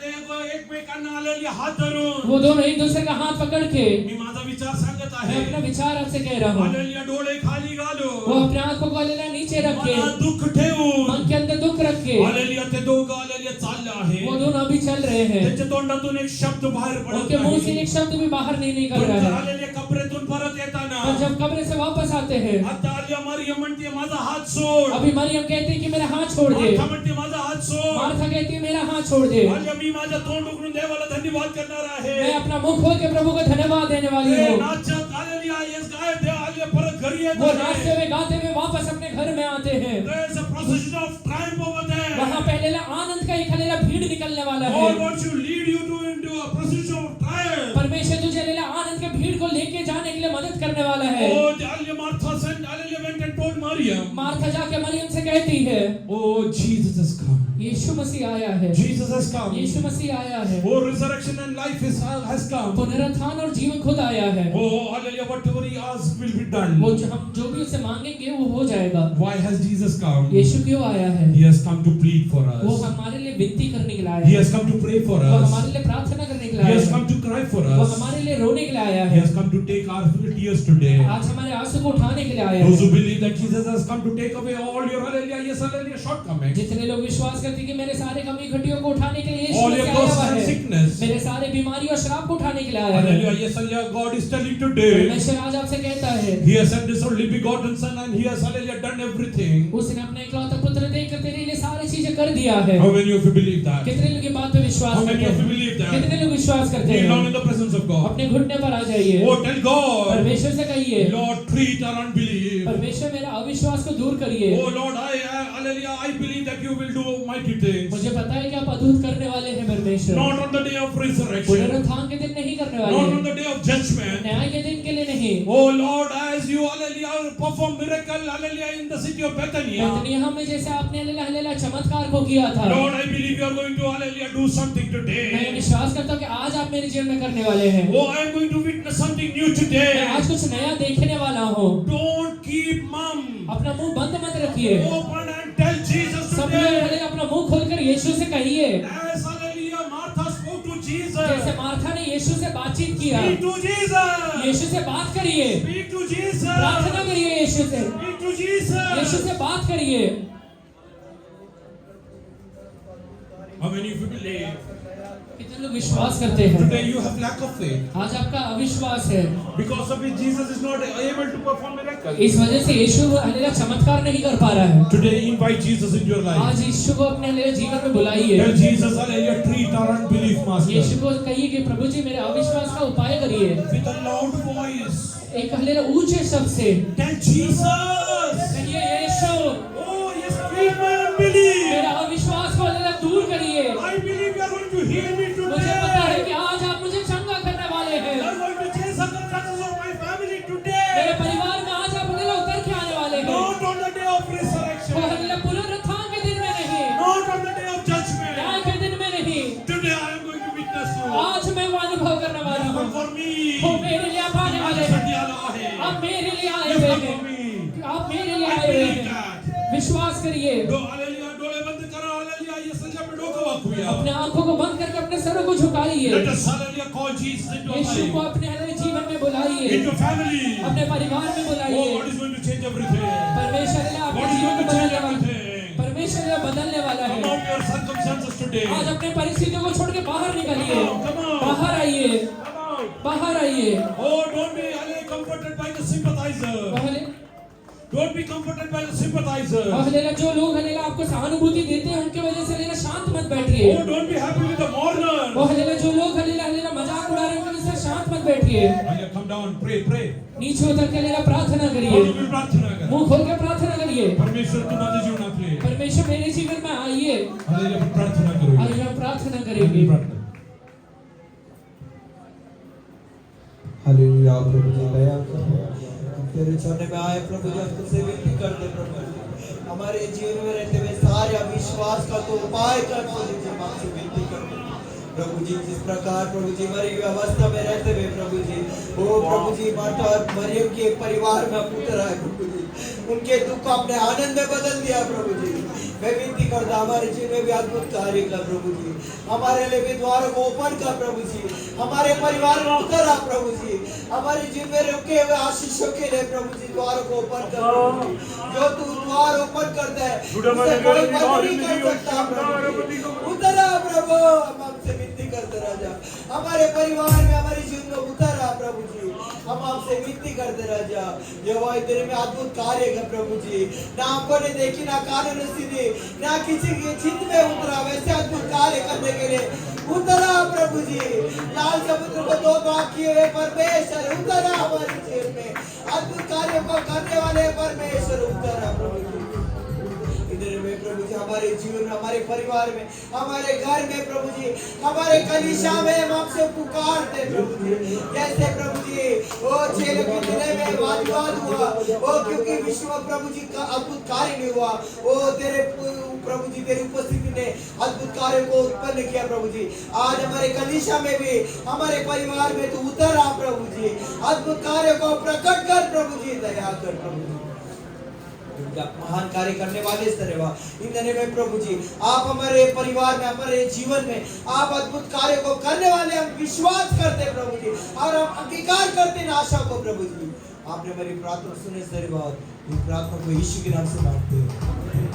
एकमेकांना आलेली हात धरून वो दोनों एक दूसरे का हाथ पकड़ के मी माझा विचार सांगत मैं आहे. अपना विचार आपसे कह रहा हूँ। हालेलुया डोळे खाली वो घालून अपने आंखों को हलीला नीचे रख के मनात दुःख ठेवून मन के अंदर दुख रख के हालेलुया ते दोघं हालेलुया चालले आहे. वो दोनों अभी चल रहे हैं। त्यांच्या तोंडातून एक शब्द बाहेर पडत उनके मुंह से नाही. एक शब्द भी बाहर नहीं निकल पण रहा है। हालेलुया कब्रेतून परत येताना और जब कब्र से वापस आते हैं आता आलिया मरियम म्हणते माझा हात सोड. अभी मरियम कहती है कि मेरा हाथ छोड़ दे। मार्था म्हणते माझा हात सोड. मार्था कहती है मेरा हाथ छोड़ दे। आलिया मी माझा तोंड उघडून देवाला धन्यवाद करणार आहे. मैं अपना मुंह खोल के प्रभु को धन्यवाद देने वाली ते हूँ। नाचत हालेलुया येस गाय दे आलिया परत घरी येत वो नाचते हुए गाते हुए वापस अपने घर में आते हैं। There is a procession of triumph over there. वहाँ पहले आनंद का एक हलेला भीड़ निकलने वाला God है। wants to lead you to into a procession of triumph. परमेश्वर तुझे हलेला आनंद के भीड़ को लेके जाने के लिए मदद करने वाला है। Oh, Alia Martha sent, Alia went and told Maryam. Martha जाके मरियम से कहती है Oh, Jesus has come. यीशु मसीह आया है। Jesus has come. यीशु मसीह आया है। Oh, resurrection and life has come. पुनरुत्थान और जीवन खुद आया है। Oh, hallelujah, whatever he asks will be done. वो हम जो भी उससे मांगेंगे वो हो जाएगा। Why has Jesus come? यीशु क्यों आया है? He has come to plead for वो us. हमारे लिए विनती करने के लिए आया He है। has come to pray for वो us. हमारे लिए प्रार्थना करने के लिए He आया has है। come to cry for वो us. हमारे लिए रोने के लिए आया He है। has come to take our tears today. आज हमारे आंसू को उठाने के लिए आया Those who है। believe that Jesus has come to take away all your hallelujah, yes, hallelujah, shortcomings, जितने लोग विश्वास करते हैं कि मेरे सारे कमी घटियों को उठाने के लिए यीशु all your मसीह आया curses हुआ and है। sickness, मेरे सारे बीमारी और श्राप को उठाने के लिए आया है। hallelujah, yes, hallelujah, God is telling today. परमेश्वर आज आपसे कहता है He has sent His only begotten Son and He has hallelujah done everything. उसने अपना इकलौता पुत्र देकर तेरे लिए सारी चीजें कर दिया है। How many of you believe that? कितने लोग ये बात पे विश्वास How करते many of you हैं? believe that? कितने लोग विश्वास करते Kneel down हैं? in the presence of God. अपने घुटने पर आ जाइए। Oh, tell God, परमेश्वर से कहिए Lord, treat our unbelief. परमेश्वर मेरा अविश्वास को दूर करिए। Oh Lord, hallelujah, I believe that you will do mighty things. मुझे पता है कि आप अद्भुत करने वाले हैं परमेश्वर। Not on the day of resurrection, पुनरुत्थान के दिन नहीं करने वाले not on हैं। the day of judgment. न्याय के दिन के लिए नहीं। Oh Lord, as you hallelujah perform miracle hallelujah in the city of Bethany. बेथनियम में जैसे आपने हल्लेलुया चमत्कार को किया था। Lord, I believe you are going to hallelujah do something मैं today. विश्वास करता हूँ कि आज आप मेरे जीवन में करने वाले हैं। Oh, I am going to witness something new मैं today. आज कुछ नया देखने वाला हूँ। Don't keep mum. अपना मुंह बंद मत रखिए। Open and tell Jesus सब लोग today. हल्लेलुया अपना मुंह खोलकर यीशु से कहिए। As hallelujah Martha spoke to Jesus. जैसे मार्था ने यीशु से बातचीत किया, Speak to Jesus. यीशु से बात करिए, Speak to Jesus. प्रार्थना करिए यीशु से, Speak to Jesus. यीशु से बात करिए। How many of you believe? कितने लोग विश्वास करते हैं? Today you have lack of faith. आज आपका अविश्वास है, Because of it, Jesus is not able to perform miracles. इस वजह से यीशु हालेलुया चमत्कार नहीं कर पा रहा है। Today invite Jesus into your life. आज यीशु को अपने हालेलुया जीवन में बुलाइए। Tell Jesus, hallelujah, treat our unbelief, Master. यीशु को कहिए कि प्रभु जी मेरे अविश्वास का उपाय करिए। With a loud voice. एक हालेलुया ऊंचे शब्द से Tell Jesus. कहिए यीशु Oh, yes, treat my unbelief. मेरा अविश्वास को हालेलुया दूर करिए। I believe you are going to heal me मुझे पता है today. कि आज आप मुझे चंगा करने वाले You हैं। are going to change circumstances of my family मेरे today. परिवार में आज आप हालेलुया उतर के आने वाले हैं। Not on the day of वो resurrection. हालेलुया पुनरुत्थान के दिन में नहीं, Not on the day of judgment. न्याय के दिन में नहीं, Today I am going to witness you. आज मैं वो अनुभव करने वाला You हूँ। come for me. वो मेरे लिए आप आने वाले हैं, आप मेरे लिए आए You हुए come for हैं, me. आप मेरे लिए I आए हुए believe हैं। that. विश्वास करिए, हालेलुया, डोळे बंद करा, हालेलुया, ये संजय पे डोकं वाकूया. अपने आंखों को बंद करके अपने सरों को झुकाइए। Let us, hallelujah, call Jesus into our यीशु को life, अपने हालेलुया जीवन में बुलाइए, into family. अपने परिवार में Oh, बुलाइए। God is going to change everything. परमेश्वर हालेलुया आपके God is जीवन going को to change बदलने वाला है। everything. परमेश्वर हालेलुया बदलने वाला Come है। out your circumstances today. आज अपने परिस्थितियों को छोड़ के बाहर निकलिए, Come on. बाहर आइए, Come out. बाहर आइए। Oh, don't be, hallelujah, comforted by the sympathizer. Don't be comforted by the sympathizer. Hallelujah जो लोग हालेलुया आपको सहानुभूति देते हैं उनके वजह से हालेलुया शांत मत बैठिए। Oh, don't be happy with the mourner. वो हालेलुया जो लोग हालेलुया मजाक उड़ा रहे हैं उनके वजह से शांत मत बैठिए। Hallelujah, come down, pray, pray. नीचे उतर के हालेलुया प्रार्थना करिए, और भी प्रार्थना कर. मुंह खोल के प्रार्थना करिए। परमेश्वर तुम्हारे जीवन में परमेश्वर मेरे जीवन में आइए, हालेलुया, प्रार्थना करो. आइए हम प्रार्थना करेंगे। हालेलुया प्रभु जी दया करो। तेरे चरणों में आए प्रभु जी, हम तुझसे विनती करते प्रभु जी, हमारे जीवन में रहते हुए सारे अविश्वास का तो उपाय कर प्रभु जी, हम आपसे विनती करते हैं प्रभु जी। जिस प्रकार प्रभु जी मरी हुई अवस्था में रहते हुए प्रभु जी, ओ प्रभु जी माता और मरियम के परिवार में पुत्र आए प्रभु जी, उनके दुख को अपने आनंद में बदल दिया प्रभु जी। मैं विनती करता हमारे जीवन में भी अद्भुत कार्य कर प्रभु जी, हमारे लिए भी द्वारों को ओपन कर प्रभु जी, हमारे परिवार में उतर आ प्रभु जी, हमारे जीवन में रुके हुए आशीषों के लिए प्रभु जी द्वारों को ओपन कर प्रभु जी। जो तू द्वार ओपन करता है उसे कोई बंद नहीं कर सकता प्रभु जी। उतर आ प्रभु, हम आपसे विनती करते राजा, हमारे परिवार में हमारे जीवन में उतर आ प्रभु जी, हम आपसे विनती करते राजा। यहोवा तेरे में अद्भुत कार्य कर प्रभु जी, ना आंखों ने देखी ना कानों ने सुनी ना किसी के चित्त में उतरा, वैसे अद्भुत कार्य करने के लिए उतरा प्रभु जी। लाल समुद्र को दो भाग किए हुए परमेश्वर उतरा हमारे जीवन में, अद्भुत कार्यों को करने वाले परमेश्वर उतरा प्रभु जी। इधर में प्रभु जी हमारे जीवन में, हमारे परिवार में, हमारे घर में प्रभु जी, हमारे कलीसिया में हम आपसे पुकारते प्रभु जी। जैसे प्रभु जी वो चेले के दिले में वाद हुआ, वो क्योंकि विश्व प्रभु जी का अद्भुत कार्य नहीं हुआ, वो तेरे प्रभु जी तेरी उपस्थिति ने अद्भुत कार्य को उत्पन्न किया प्रभु जी। आज हमारे कलीसिया में भी, हमारे परिवार में तू उतर आ प्रभु जी, अद्भुत कार्य को प्रकट कर प्रभु जी, दया कर प्रभु जी। महान कार्य करने वाले तरह इन दिनों में प्रभु जी, आप हमारे परिवार में, हमारे जीवन में आप अद्भुत कार्य को करने वाले हम विश्वास करते प्रभु जी, और हम अंगीकार करते हैं आशा को प्रभु जी। आपने मेरी प्रार्थना सुने, धन्यवाद। प्रार्थना को यीशु के नाम से मांगते हैं।